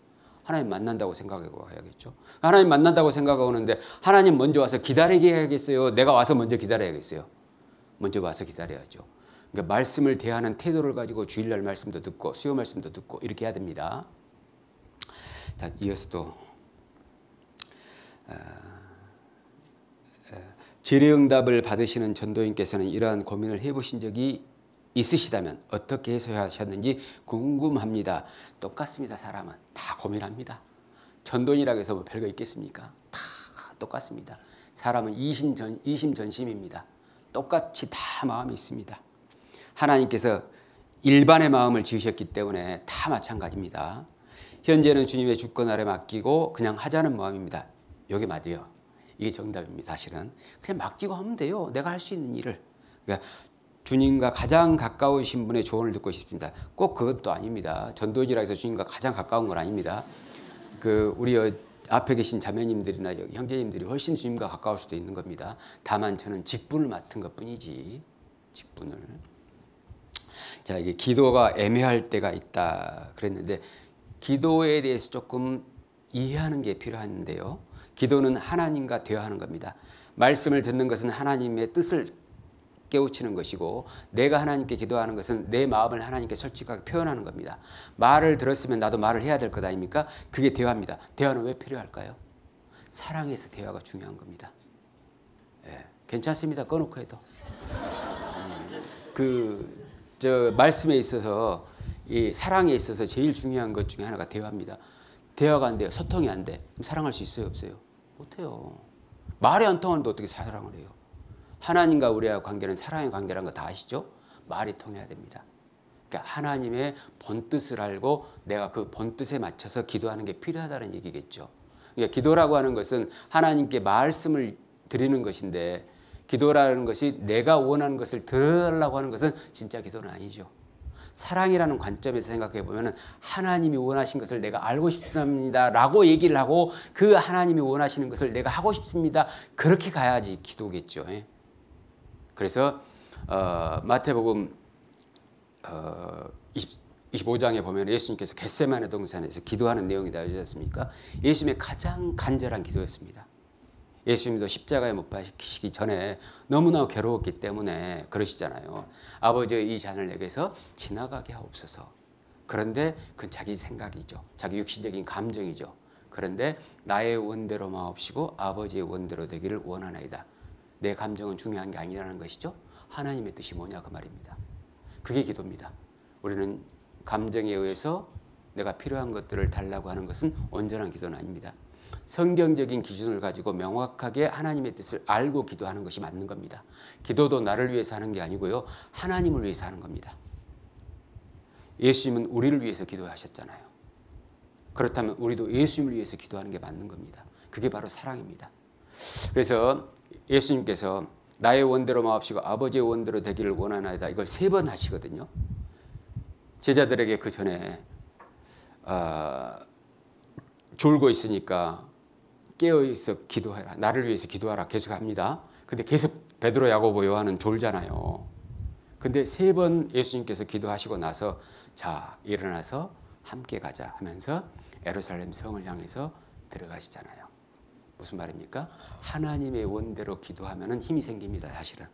하나님 만난다고 생각하고 와야겠죠. 하나님 만난다고 생각하고 오는데 하나님 먼저 와서 기다리게 해야겠어요? 내가 와서 먼저 기다려야겠어요? 먼저 와서 기다려야죠. 그러니까 말씀을 대하는 태도를 가지고 주일날 말씀도 듣고 수요 말씀도 듣고 이렇게 해야 됩니다. 자, 이어서 또 질의응답을 받으시는 전도인께서는 이러한 고민을 해보신 적이 있으시다면 어떻게 해소하셨는지 궁금합니다. 똑같습니다. 사람은 다 고민합니다. 전도인이라고 해서 뭐 별거 있겠습니까? 다 똑같습니다. 사람은 이심전심입니다. 똑같이 다 마음이 있습니다. 하나님께서 일반의 마음을 지으셨기 때문에 다 마찬가지입니다. 현재는 주님의 주권 아래 맡기고 그냥 하자는 마음입니다. 이게 맞아요. 이게 정답입니다. 사실은 그냥 맡기고 하면 돼요. 내가 할 수 있는 일을. 그러니까 주님과 가장 가까우신 분의 조언을 듣고 싶습니다. 꼭 그것도 아닙니다. 전도지라 해서 주님과 가장 가까운 건 아닙니다. 우리 앞에 계신 자매님들이나 형제님들이 훨씬 주님과 가까울 수도 있는 겁니다. 다만 저는 직분을 맡은 것뿐이지. 직분을. 자, 이게 기도가 애매할 때가 있다 그랬는데 기도에 대해서 조금 이해하는 게 필요한데요. 기도는 하나님과 대화하는 겁니다. 말씀을 듣는 것은 하나님의 뜻을 깨우치는 것이고 내가 하나님께 기도하는 것은 내 마음을 하나님께 솔직하게 표현하는 겁니다. 말을 들었으면 나도 말을 해야 될 것 아닙니까? 그게 대화입니다. 대화는 왜 필요할까요? 사랑에서 대화가 중요한 겁니다. 예, 괜찮습니다. 꺼놓고 해도. 말씀에 있어서 이 사랑에 있어서 제일 중요한 것 중에 하나가 대화입니다. 대화가 안 돼요. 소통이 안 돼. 그럼 사랑할 수 있어요? 없어요? 못해요. 말이 안 통하는데 어떻게 사랑을 해요? 하나님과 우리의 관계는 사랑의 관계라는 거 다 아시죠? 말이 통해야 됩니다. 그러니까 하나님의 본뜻을 알고 내가 그 본뜻에 맞춰서 기도하는 게 필요하다는 얘기겠죠. 그러니까 기도라고 하는 것은 하나님께 말씀을 드리는 것인데 기도라는 것이 내가 원하는 것을 들으려고 하는 것은 진짜 기도는 아니죠. 사랑이라는 관점에서 생각해 보면 하나님이 원하신 것을 내가 알고 싶습니다 라고 얘기를 하고 그 하나님이 원하시는 것을 내가 하고 싶습니다. 그렇게 가야지 기도겠죠. 그래서 마태복음 25장에 보면 예수님께서 겟세마네 동산에서 기도하는 내용이 나오지 않습니까? 예수님의 가장 간절한 기도였습니다. 예수님도 십자가에 못 박히시기 전에 너무나 괴로웠기 때문에 그러시잖아요. 아버지의 이 잔을 내게서 지나가게 하옵소서. 그런데 그건 자기 생각이죠. 자기 육신적인 감정이죠. 그런데 나의 원대로 마옵시고 아버지의 원대로 되기를 원하나이다. 내 감정은 중요한 게 아니라는 것이죠. 하나님의 뜻이 뭐냐 그 말입니다. 그게 기도입니다. 우리는 감정에 의해서 내가 필요한 것들을 달라고 하는 것은 온전한 기도는 아닙니다. 성경적인 기준을 가지고 명확하게 하나님의 뜻을 알고 기도하는 것이 맞는 겁니다. 기도도 나를 위해서 하는 게 아니고요. 하나님을 위해서 하는 겁니다. 예수님은 우리를 위해서 기도하셨잖아요. 그렇다면 우리도 예수님을 위해서 기도하는 게 맞는 겁니다. 그게 바로 사랑입니다. 그래서 예수님께서 나의 원대로 마옵시고 아버지의 원대로 되기를 원하나이다. 이걸 3번 하시거든요. 제자들에게 그 전에 졸고 있으니까 깨어있어 기도해라. 나를 위해서 기도하라. 계속 합니다. 근데 계속 베드로, 야고보, 요한은 졸잖아요. 근데 3번 예수님께서 기도하시고 나서 자 일어나서 함께 가자 하면서 예루살렘 성을 향해서 들어가시잖아요. 무슨 말입니까? 하나님의 원대로 기도하면 힘이 생깁니다. 사실은.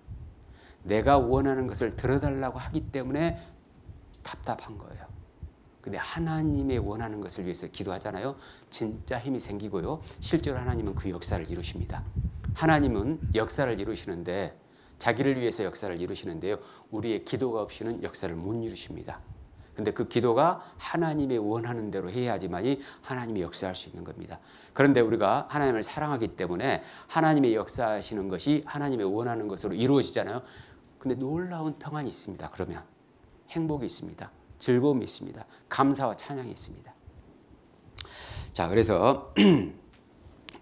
내가 원하는 것을 들어달라고 하기 때문에 답답한 거예요. 근데 하나님의 원하는 것을 위해서 기도하잖아요. 진짜 힘이 생기고요. 실제로 하나님은 그 역사를 이루십니다. 하나님은 역사를 이루시는데 자기를 위해서 역사를 이루시는데요. 우리의 기도가 없이는 역사를 못 이루십니다. 근데 그 기도가 하나님의 원하는 대로 해야지만이 하나님이 역사할 수 있는 겁니다. 그런데 우리가 하나님을 사랑하기 때문에 하나님의 역사하시는 것이 하나님의 원하는 것으로 이루어지잖아요. 근데 놀라운 평안이 있습니다. 그러면 행복이 있습니다. 즐거움이 있습니다. 감사와 찬양이 있습니다. 자, 그래서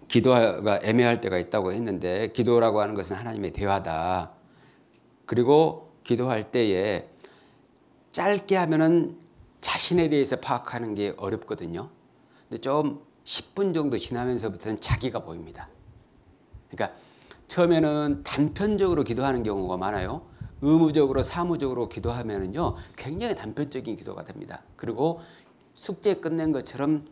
기도가 애매할 때가 있다고 했는데 기도라고 하는 것은 하나님의 대화다. 그리고 기도할 때에 짧게 하면은 자신에 대해서 파악하는 게 어렵거든요. 근데 좀 10분 정도 지나면서부터는 자기가 보입니다. 그러니까 처음에는 단편적으로 기도하는 경우가 많아요. 의무적으로 사무적으로 기도하면은요 굉장히 단편적인 기도가 됩니다. 그리고 숙제 끝낸 것처럼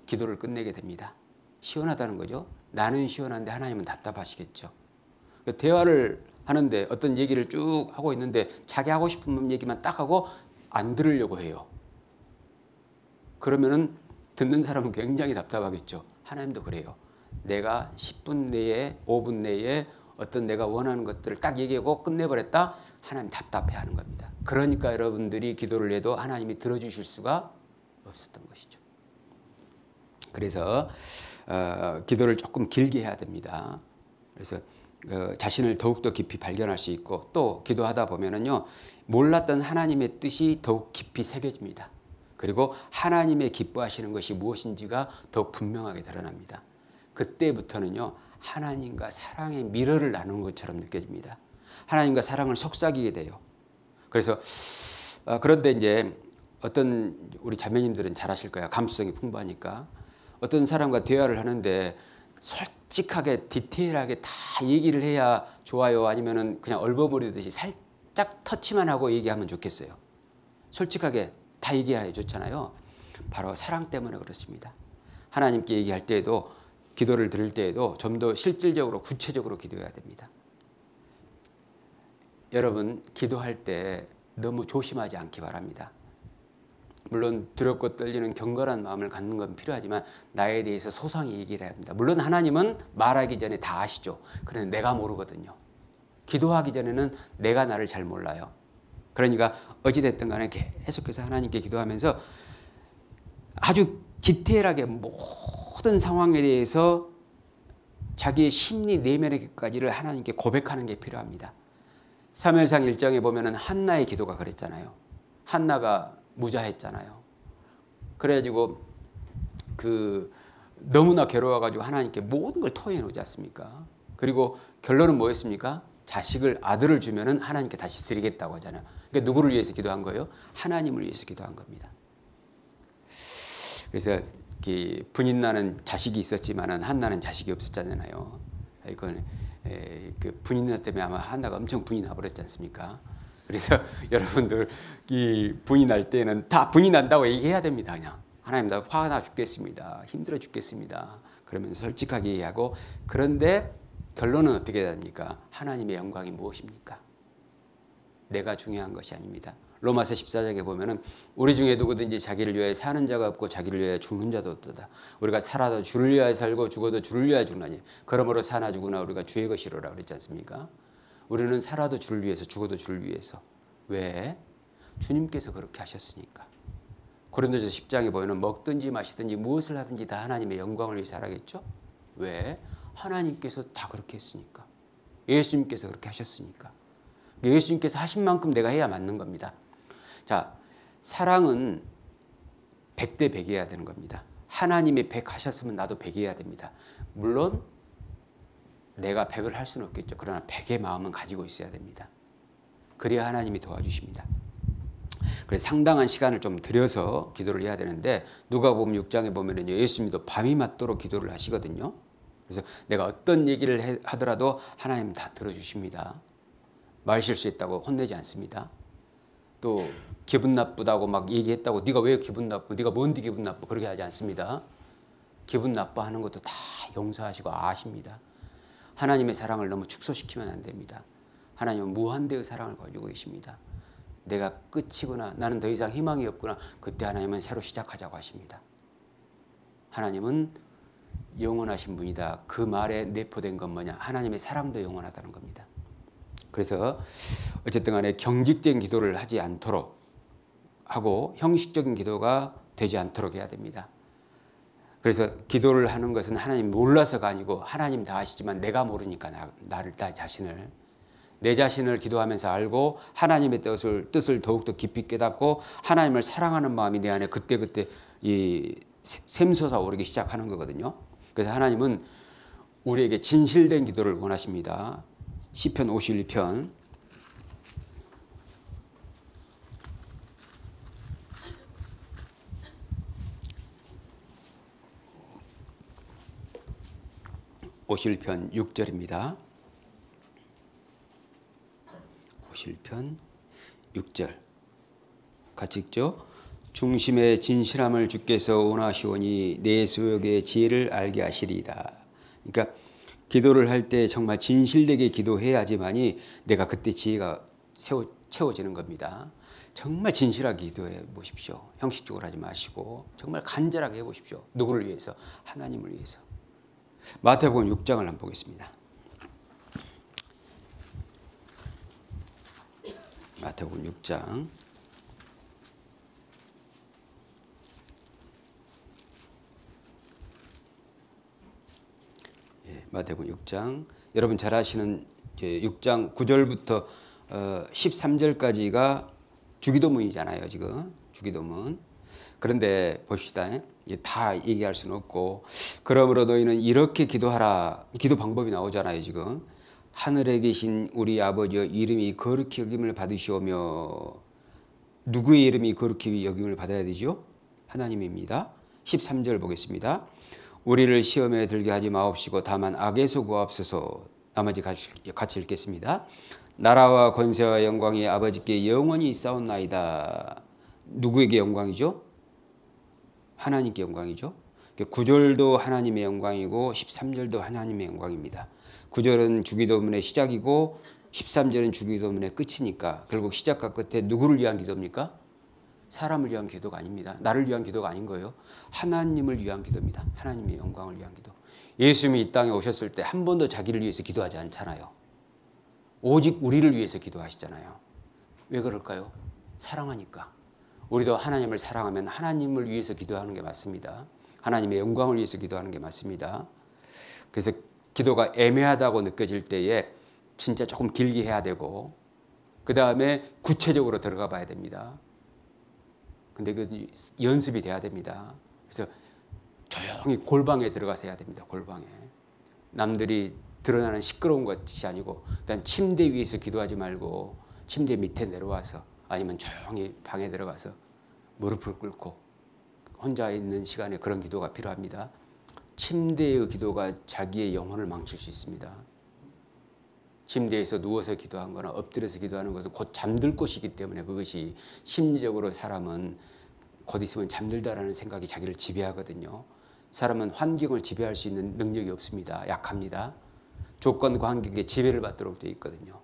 기도를 끝내게 됩니다. 시원하다는 거죠. 나는 시원한데 하나님은 답답하시겠죠. 대화를 하는데 어떤 얘기를 쭉 하고 있는데 자기 하고 싶은 얘기만 딱 하고 안 들으려고 해요. 그러면은 듣는 사람은 굉장히 답답하겠죠. 하나님도 그래요. 내가 10분 내에 5분 내에 어떤 내가 원하는 것들을 딱 얘기하고 끝내버렸다. 하나님 답답해하는 겁니다. 그러니까 여러분들이 기도를 해도 하나님이 들어주실 수가 없었던 것이죠. 그래서 기도를 조금 길게 해야 됩니다. 그래서 자신을 더욱더 깊이 발견할 수 있고 또 기도하다 보면은요 몰랐던 하나님의 뜻이 더욱 깊이 새겨집니다. 그리고 하나님의 기뻐하시는 것이 무엇인지가 더욱 분명하게 드러납니다. 그때부터는요 하나님과 사랑의 미러를 나누는 것처럼 느껴집니다. 하나님과 사랑을 속삭이게 돼요. 그래서 그런데 이제 어떤 우리 자매님들은 잘 아실 거예요. 감수성이 풍부하니까 어떤 사람과 대화를 하는데 솔직하게 디테일하게 다 얘기를 해야 좋아요? 아니면은 그냥 얼버무리듯이 살짝 터치만 하고 얘기하면 좋겠어요? 솔직하게 다 얘기해야 좋잖아요. 바로 사랑 때문에 그렇습니다. 하나님께 얘기할 때에도 기도를 드릴 때에도 좀 더 실질적으로 구체적으로 기도해야 됩니다. 여러분 기도할 때 너무 조심하지 않기 바랍니다. 물론 두렵고 떨리는 경건한 마음을 갖는 건 필요하지만 나에 대해서 소상히 얘기를 해야 합니다. 물론 하나님은 말하기 전에 다 아시죠. 그런데 내가 모르거든요. 기도하기 전에는 내가 나를 잘 몰라요. 그러니까 어찌됐든 간에 계속해서 하나님께 기도하면서 아주 디테일하게 모든 상황에 대해서 자기의 심리 내면에까지를 하나님께 고백하는 게 필요합니다. 사무엘상 1장에 보면은 한나의 기도가 그랬잖아요. 한나가 무자했잖아요. 그래가지고 너무나 괴로워가지고 하나님께 모든 걸 토해 놓지 않습니까? 그리고 결론은 뭐였습니까? 아들을 주면은 하나님께 다시 드리겠다고 하잖아요. 그러니까 누구를 위해서 기도한 거예요? 하나님을 위해서 기도한 겁니다. 그래서 분인 나는 자식이 있었지만은 한나는 자식이 없었잖아요. 이건 분인 나 때문에 아마 한나가 엄청 분이 나버렸지 않습니까? 그래서 여러분들 이 분이 날 때는 다 분이 난다고 얘기해야 됩니다. 그냥 하나님 나 화가 나 죽겠습니다. 힘들어 죽겠습니다. 그러면서 솔직하게 얘기하고 그런데 결론은 어떻게 됩니까? 하나님의 영광이 무엇입니까? 내가 중요한 것이 아닙니다. 로마서 14장에 보면은 우리 중에 누구든지 자기를 위하여 사는 자가 없고 자기를 위하여 죽는 자도 없도다. 우리가 살아도 주를 위하여 살고 죽어도 주를 위하여 죽나니 그러므로 사나 죽으나 우리가 주의 것이로라 그랬지 않습니까? 우리는 살아도 주를 위해서 죽어도 주를 위해서. 왜? 주님께서 그렇게 하셨으니까. 고린도서 10장에 보면 먹든지 마시든지 무엇을 하든지 다 하나님의 영광을 위해서 하라겠죠? 왜? 하나님께서 다 그렇게 했으니까. 예수님께서 그렇게 하셨으니까. 예수님께서 하신 만큼 내가 해야 맞는 겁니다. 자, 사랑은 100대 100이어야 되는 겁니다. 하나님이 100 하셨으면 나도 100이어야 됩니다. 물론 내가 100을 할 수는 없겠죠. 그러나 100의 마음은 가지고 있어야 됩니다. 그래야 하나님이 도와주십니다. 그래서 상당한 시간을 좀 들여서 기도를 해야 되는데 누가복음 6장에 보면은 예수님도 밤이 맞도록 기도를 하시거든요. 그래서 내가 어떤 얘기를 하더라도 하나님 다 들어주십니다. 말 실수했다고 혼내지 않습니다. 또 기분 나쁘다고 막 얘기했다고 네가 왜 기분 나쁘? 네가 뭔데 기분 나쁘? 그렇게 하지 않습니다. 기분 나빠하는 것도 다 용서하시고 아십니다. 하나님의 사랑을 너무 축소시키면 안 됩니다. 하나님은 무한대의 사랑을 가지고 계십니다. 내가 끝이구나. 나는 더 이상 희망이 없구나. 그때 하나님은 새로 시작하자고 하십니다. 하나님은 영원하신 분이다. 그 말에 내포된 건 뭐냐? 하나님의 사랑도 영원하다는 겁니다. 그래서 어쨌든 간에 경직된 기도를 하지 않도록 하고 형식적인 기도가 되지 않도록 해야 됩니다. 그래서 기도를 하는 것은 하나님 몰라서가 아니고 하나님 다 아시지만 내가 모르니까 나 자신을 내 자신을 기도하면서 알고 하나님의 뜻을 더욱더 깊이 깨닫고 하나님을 사랑하는 마음이 내 안에 그때그때 샘솟아 오르기 시작하는 거거든요. 그래서 하나님은 우리에게 진실된 기도를 원하십니다. 시편 51편 오실편 6절입니다. 오실편 6절 같이 읽죠. 중심의 진실함을 주께서 원하시오니 내 소욕의 지혜를 알게 하시리이다. 그러니까 기도를 할 때 정말 진실되게 기도해야지만이 내가 그때 지혜가 채워지는 겁니다. 정말 진실하게 기도해 보십시오. 형식적으로 하지 마시고 정말 간절하게 해보십시오. 누구를 위해서? 하나님을 위해서. 마태복음 6장을 한번 보겠습니다. 마태복음 6장 마태복음 6장 여러분 잘 아시는 6장 9절부터 13절까지가 주기도문이잖아요. 지금 주기도문. 그런데 봅시다. 다 얘기할 수는 없고 그러므로 너희는 이렇게 기도하라. 기도 방법이 나오잖아요. 지금 하늘에 계신 우리 아버지여 이름이 거룩히 여김을 받으시오며 누구의 이름이 거룩히 여김을 받아야 되죠? 하나님입니다. 13절 보겠습니다. 우리를 시험에 들게 하지 마옵시고 다만 악에서 구하옵소서. 나머지 같이 읽겠습니다. 나라와 권세와 영광이 아버지께 영원히 있사옵나이다. 누구에게 영광이죠? 하나님께 영광이죠. 9절도 하나님의 영광이고 13절도 하나님의 영광입니다. 9절은 주기도문의 시작이고 13절은 주기도문의 끝이니까 결국 시작과 끝에 누구를 위한 기도입니까? 사람을 위한 기도가 아닙니다. 나를 위한 기도가 아닌 거예요. 하나님을 위한 기도입니다. 하나님의 영광을 위한 기도. 예수님이 이 땅에 오셨을 때 한 번도 자기를 위해서 기도하지 않잖아요. 오직 우리를 위해서 기도하시잖아요. 왜 그럴까요? 사랑하니까. 우리도 하나님을 사랑하면 하나님을 위해서 기도하는 게 맞습니다. 하나님의 영광을 위해서 기도하는 게 맞습니다. 그래서 기도가 애매하다고 느껴질 때에 진짜 조금 길게 해야 되고 그 다음에 구체적으로 들어가 봐야 됩니다. 근데 그 연습이 돼야 됩니다. 그래서 조용히 골방에 들어가서 해야 됩니다. 골방에. 남들이 드러나는 시끄러운 것이 아니고 그다음 침대 위에서 기도하지 말고 침대 밑에 내려와서 아니면 조용히 방에 들어가서 무릎을 꿇고 혼자 있는 시간에 그런 기도가 필요합니다. 침대의 기도가 자기의 영혼을 망칠 수 있습니다. 침대에서 누워서 기도한 거나 엎드려서 기도하는 것은 곧 잠들 곳이기 때문에 그것이 심리적으로 사람은 곧 있으면 잠들다라는 생각이 자기를 지배하거든요. 사람은 환경을 지배할 수 있는 능력이 없습니다. 약합니다. 조건과 환경에 지배를 받도록 되어 있거든요.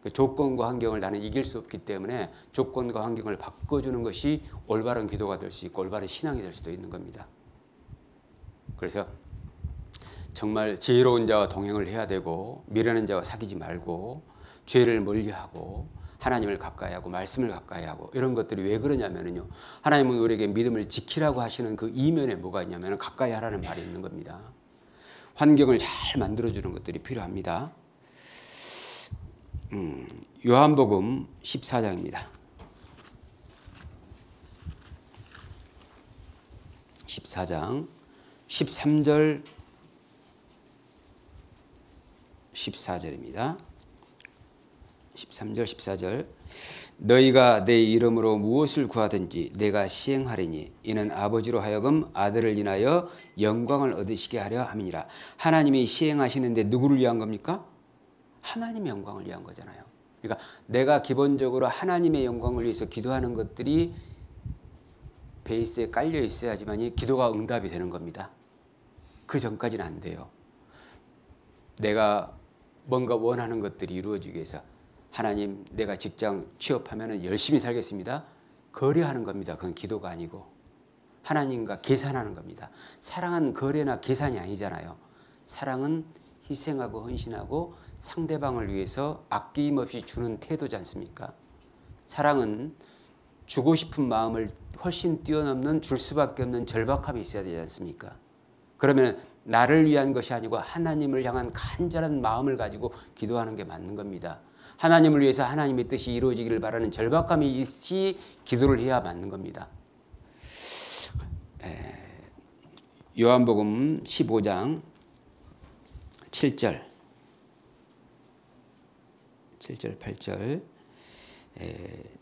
그 조건과 환경을 나는 이길 수 없기 때문에 조건과 환경을 바꿔주는 것이 올바른 기도가 될 수 있고 올바른 신앙이 될 수도 있는 겁니다. 그래서 정말 지혜로운 자와 동행을 해야 되고 미련한 자와 사귀지 말고 죄를 멀리하고 하나님을 가까이하고 말씀을 가까이하고 이런 것들이 왜 그러냐면요. 하나님은 우리에게 믿음을 지키라고 하시는 그 이면에 뭐가 있냐면 가까이 하라는 말이 있는 겁니다. 환경을 잘 만들어주는 것들이 필요합니다. 요한복음 14장입니다. 14장 13절 14절입니다. 13절 14절 너희가 내 이름으로 무엇을 구하든지 내가 시행하리니 이는 아버지로 하여금 아들을 인하여 영광을 얻으시게 하려 함이니라. 하나님이 시행하시는데 누구를 위한 겁니까? 하나님의 영광을 위한 거잖아요. 그러니까 내가 기본적으로 하나님의 영광을 위해서 기도하는 것들이 베이스에 깔려 있어야지만 기도가 응답이 되는 겁니다. 그 전까지는 안 돼요. 내가 뭔가 원하는 것들이 이루어지기 위해서 하나님 내가 직장 취업하면 열심히 살겠습니다. 거래하는 겁니다. 그건 기도가 아니고 하나님과 계산하는 겁니다. 사랑은 거래나 계산이 아니잖아요. 사랑은 희생하고 헌신하고 상대방을 위해서 아낌없이 주는 태도지 않습니까? 사랑은 주고 싶은 마음을 훨씬 뛰어넘는 줄 수밖에 없는 절박함이 있어야 되지 않습니까? 그러면 나를 위한 것이 아니고 하나님을 향한 간절한 마음을 가지고 기도하는 게 맞는 겁니다. 하나님을 위해서 하나님의 뜻이 이루어지기를 바라는 절박함이 있이 기도를 해야 맞는 겁니다. 요한복음 15장 7절 8절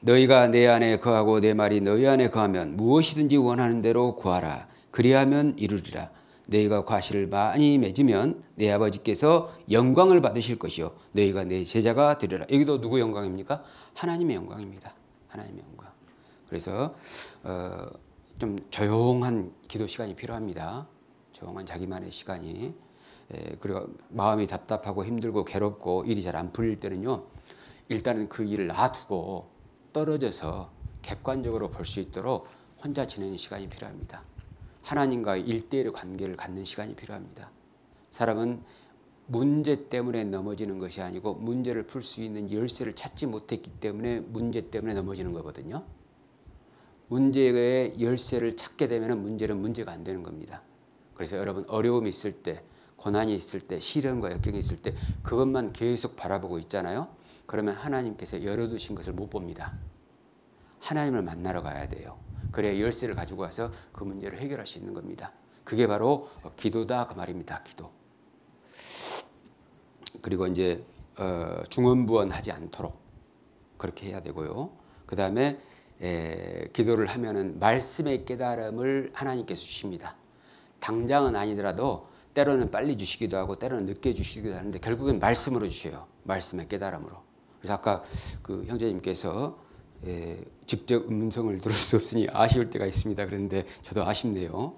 너희가 내 안에 거하고 내 말이 너희 안에 거하면 무엇이든지 원하는 대로 구하라. 그리하면 이루리라. 너희가 과실을 많이 맺으면 내 아버지께서 영광을 받으실 것이요 너희가 내 제자가 되리라. 여기도 누구 영광입니까? 하나님의 영광입니다. 하나님의 영광. 그래서 좀 조용한 기도 시간이 필요합니다. 조용한 자기만의 시간이. 그리고 마음이 답답하고 힘들고 괴롭고 일이 잘 안 풀릴 때는요. 일단은 그 일을 놔두고 떨어져서 객관적으로 볼 수 있도록 혼자 지내는 시간이 필요합니다. 하나님과의 1대1의 관계를 갖는 시간이 필요합니다. 사람은 문제 때문에 넘어지는 것이 아니고 문제를 풀 수 있는 열쇠를 찾지 못했기 때문에 문제 때문에 넘어지는 거거든요. 문제의 열쇠를 찾게 되면 문제는 문제가 안 되는 겁니다. 그래서 여러분 어려움이 있을 때, 고난이 있을 때, 시련과 역경이 있을 때 그것만 계속 바라보고 있잖아요. 그러면 하나님께서 열어두신 것을 못 봅니다. 하나님을 만나러 가야 돼요. 그래야 열쇠를 가지고 와서 그 문제를 해결할 수 있는 겁니다. 그게 바로 기도다 그 말입니다. 기도. 그리고 이제 중언부언하지 않도록 그렇게 해야 되고요. 그 다음에 기도를 하면은 말씀의 깨달음을 하나님께서 주십니다. 당장은 아니더라도 때로는 빨리 주시기도 하고 때로는 늦게 주시기도 하는데 결국엔 말씀으로 주셔요. 말씀의 깨달음으로. 그래서 아까 그 형제님께서 직접 음성을 들을 수 없으니 아쉬울 때가 있습니다. 그런데 저도 아쉽네요.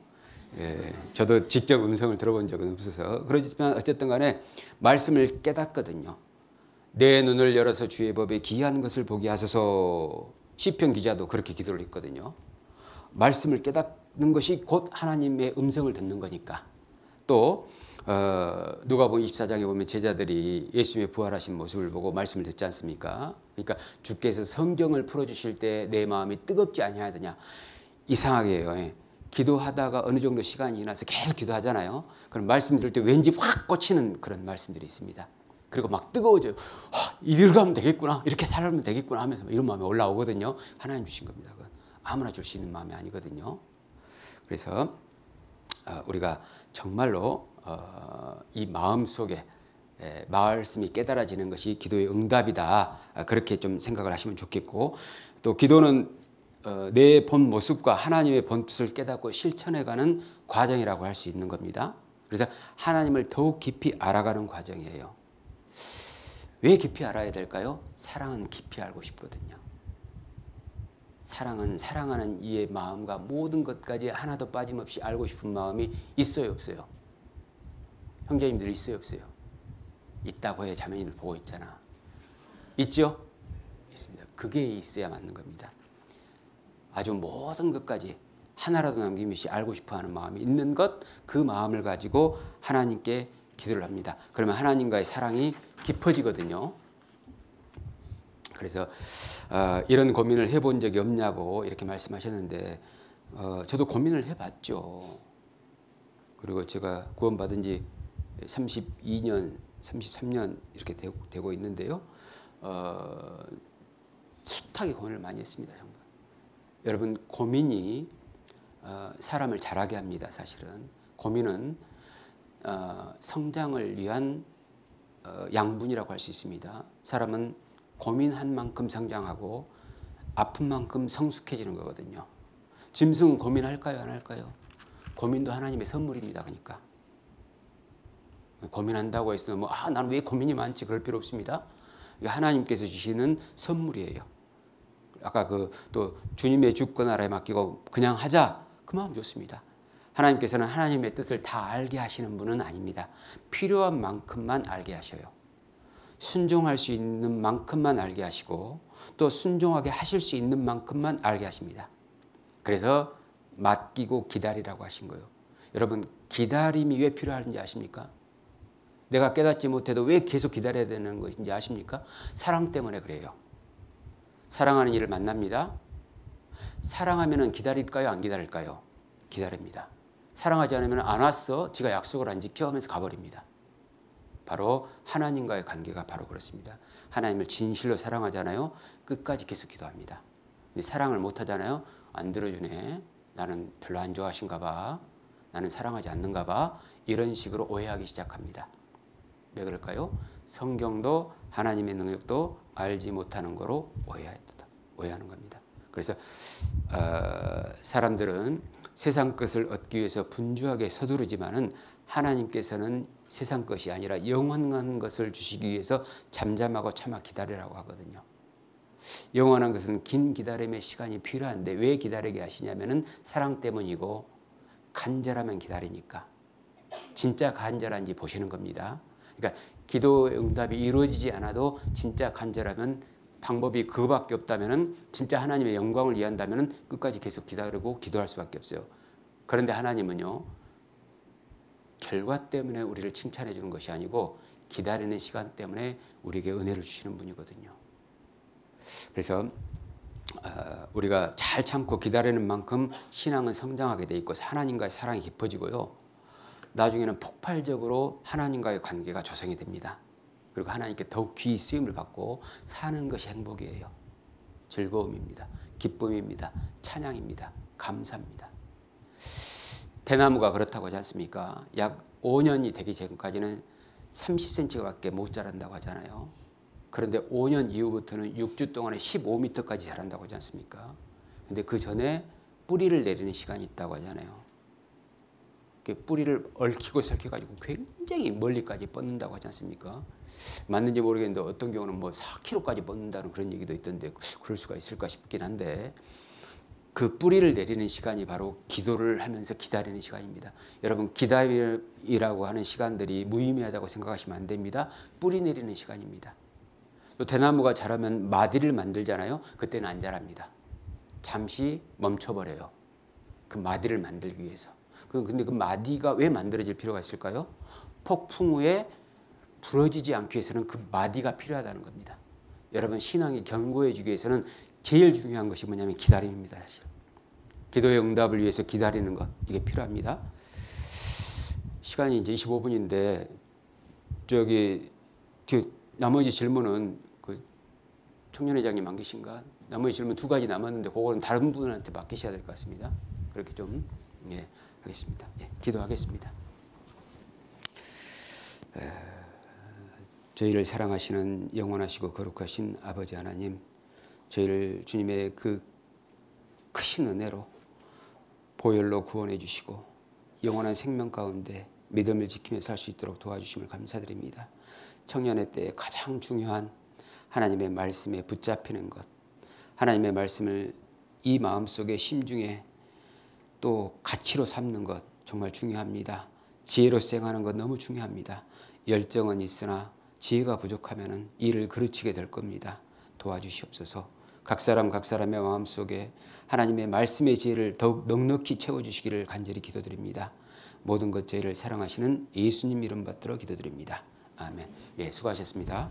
저도 직접 음성을 들어본 적은 없어서 그렇지만 어쨌든 간에 말씀을 깨닫거든요. 내 눈을 열어서 주의 법에 기이한 것을 보게 하소서. 시편 기자도 그렇게 기도를 했거든요. 말씀을 깨닫는 것이 곧 하나님의 음성을 듣는 거니까. 또 누가복음 24장에 보면 제자들이 예수님의 부활하신 모습을 보고 말씀을 듣지 않습니까? 그러니까 주께서 성경을 풀어주실 때 내 마음이 뜨겁지 아니하느냐. 이상하게요. 기도하다가 어느 정도 시간이 지나서 계속 기도하잖아요. 그럼 말씀 들을 때 왠지 확 꽂히는 그런 말씀들이 있습니다. 그리고 막 뜨거워져요. 이대로 가면 되겠구나. 이렇게 살면 되겠구나 하면서 이런 마음이 올라오거든요. 하나님 주신 겁니다. 그건 아무나 줄 수 있는 마음이 아니거든요. 그래서 우리가 정말로 이 마음 속에 말씀이 깨달아지는 것이 기도의 응답이다. 그렇게 좀 생각을 하시면 좋겠고 또 기도는 내 본 모습과 하나님의 본 뜻을 깨닫고 실천해가는 과정이라고 할 수 있는 겁니다. 그래서 하나님을 더욱 깊이 알아가는 과정이에요. 왜 깊이 알아야 될까요? 사랑은 깊이 알고 싶거든요. 사랑은 사랑하는 이의 마음과 모든 것까지 하나도 빠짐없이 알고 싶은 마음이 있어요, 없어요? 형제님들 있어요, 없어요? 있다고 해 자매님들 보고 있잖아. 있죠? 있습니다. 그게 있어야 맞는 겁니다. 아주 모든 것까지 하나라도 남김없이 알고 싶어하는 마음이 있는 것, 그 마음을 가지고 하나님께 기도를 합니다. 그러면 하나님과의 사랑이 깊어지거든요. 그래서 이런 고민을 해본 적이 없냐고 이렇게 말씀하셨는데 저도 고민을 해봤죠. 그리고 제가 구원받은 지 32년, 33년 이렇게 되고 있는데요. 숱하게 고민을 많이 했습니다. 정말. 여러분 고민이 사람을 자라게 합니다. 사실은 고민은 성장을 위한 양분이라고 할 수 있습니다. 사람은 고민한 만큼 성장하고 아픈 만큼 성숙해지는 거거든요. 짐승은 고민할까요? 안 할까요? 고민도 하나님의 선물입니다. 그러니까 고민한다고 해서 나는 왜 고민이 많지 그럴 필요 없습니다. 하나님께서 주시는 선물이에요. 아까 또 주님의 주권 아래 맡기고 그냥 하자 그 마음 좋습니다. 하나님께서는 하나님의 뜻을 다 알게 하시는 분은 아닙니다. 필요한 만큼만 알게 하셔요. 순종할 수 있는 만큼만 알게 하시고 또 순종하게 하실 수 있는 만큼만 알게 하십니다. 그래서 맡기고 기다리라고 하신 거예요. 여러분 기다림이 왜 필요한지 아십니까? 내가 깨닫지 못해도 왜 계속 기다려야 되는 것인지 아십니까? 사랑 때문에 그래요. 사랑하는 이를 만납니다. 사랑하면 기다릴까요? 안 기다릴까요? 기다립니다. 사랑하지 않으면 안 왔어. 지가 약속을 안 지켜 하면서 가버립니다. 바로 하나님과의 관계가 바로 그렇습니다. 하나님을 진실로 사랑하잖아요. 끝까지 계속 기도합니다. 근데 사랑을 못하잖아요. 안 들어주네. 나는 별로 안 좋아하신가 봐. 나는 사랑하지 않는가 봐. 이런 식으로 오해하기 시작합니다. 왜 그럴까요? 성경도 하나님의 능력도 알지 못하는 거로 오해하는 겁니다. 그래서 사람들은 세상 것을 얻기 위해서 분주하게 서두르지만은 하나님께서는 세상 것이 아니라 영원한 것을 주시기 위해서 잠잠하고 참아 기다리라고 하거든요. 영원한 것은 긴 기다림의 시간이 필요한데 왜 기다리게 하시냐면은 사랑 때문이고 간절하면 기다리니까. 진짜 간절한지 보시는 겁니다. 그러니까 기도 응답이 이루어지지 않아도 진짜 간절하면 방법이 그거밖에 없다면은 진짜 하나님의 영광을 위한다면은 끝까지 계속 기다리고 기도할 수밖에 없어요. 그런데 하나님은요, 결과 때문에 우리를 칭찬해 주는 것이 아니고 기다리는 시간 때문에 우리에게 은혜를 주시는 분이거든요. 그래서 우리가 잘 참고 기다리는 만큼 신앙은 성장하게 돼 있고 하나님과의 사랑이 깊어지고요. 나중에는 폭발적으로 하나님과의 관계가 조성이 됩니다. 그리고 하나님께 더욱 귀히 쓰임을 받고 사는 것이 행복이에요. 즐거움입니다. 기쁨입니다. 찬양입니다. 감사입니다. 대나무가 그렇다고 하지 않습니까? 약 5년이 되기 전까지는 30cm밖에 못 자란다고 하잖아요. 그런데 5년 이후부터는 6주 동안에 15m까지 자란다고 하지 않습니까? 근데 그 전에 뿌리를 내리는 시간이 있다고 하잖아요. 뿌리를 얽히고 설켜가지고 굉장히 멀리까지 뻗는다고 하지 않습니까? 맞는지 모르겠는데 어떤 경우는 뭐 4km까지 뻗는다는 그런 얘기도 있던데 그럴 수가 있을까 싶긴 한데 그 뿌리를 내리는 시간이 바로 기도를 하면서 기다리는 시간입니다. 여러분 기다리라고 하는 시간들이 무의미하다고 생각하시면 안 됩니다. 뿌리 내리는 시간입니다. 또 대나무가 자라면 마디를 만들잖아요. 그때는 안 자랍니다. 잠시 멈춰버려요. 그 마디를 만들기 위해서. 근데 그 마디가 왜 만들어질 필요가 있을까요? 폭풍 후에 부러지지 않기 위해서는 그 마디가 필요하다는 겁니다. 여러분 신앙이 견고해지기 위해서는 제일 중요한 것이 뭐냐면 기다림입니다. 사실. 기도의 응답을 위해서 기다리는 것 이게 필요합니다. 시간이 이제 25분인데 나머지 질문은 그 청년회장님 안 계신가? 나머지 질문 2가지 남았는데 그거는 다른 분한테 맡기셔야 될 것 같습니다. 그렇게 좀 하겠습니다. 기도하겠습니다. 저희를 사랑하시는 영원하시고 거룩하신 아버지 하나님, 저희를 주님의 그 크신 은혜로 보혈로 구원해 주시고 영원한 생명 가운데 믿음을 지키며 살 수 있도록 도와주심을 감사드립니다. 청년의 때에 가장 중요한 하나님의 말씀에 붙잡히는 것, 하나님의 말씀을 이 마음속에 심중에 또 가치로 삼는 것 정말 중요합니다. 지혜로 수행하는 것 너무 중요합니다. 열정은 있으나 지혜가 부족하면 일을 그르치게 될 겁니다. 도와주시옵소서. 각 사람의 마음속에 하나님의 말씀의 지혜를 더욱 넉넉히 채워주시기를 간절히 기도드립니다. 모든 것 저희를 사랑하시는 예수님 이름 받들어 기도드립니다. 아멘. 수고하셨습니다.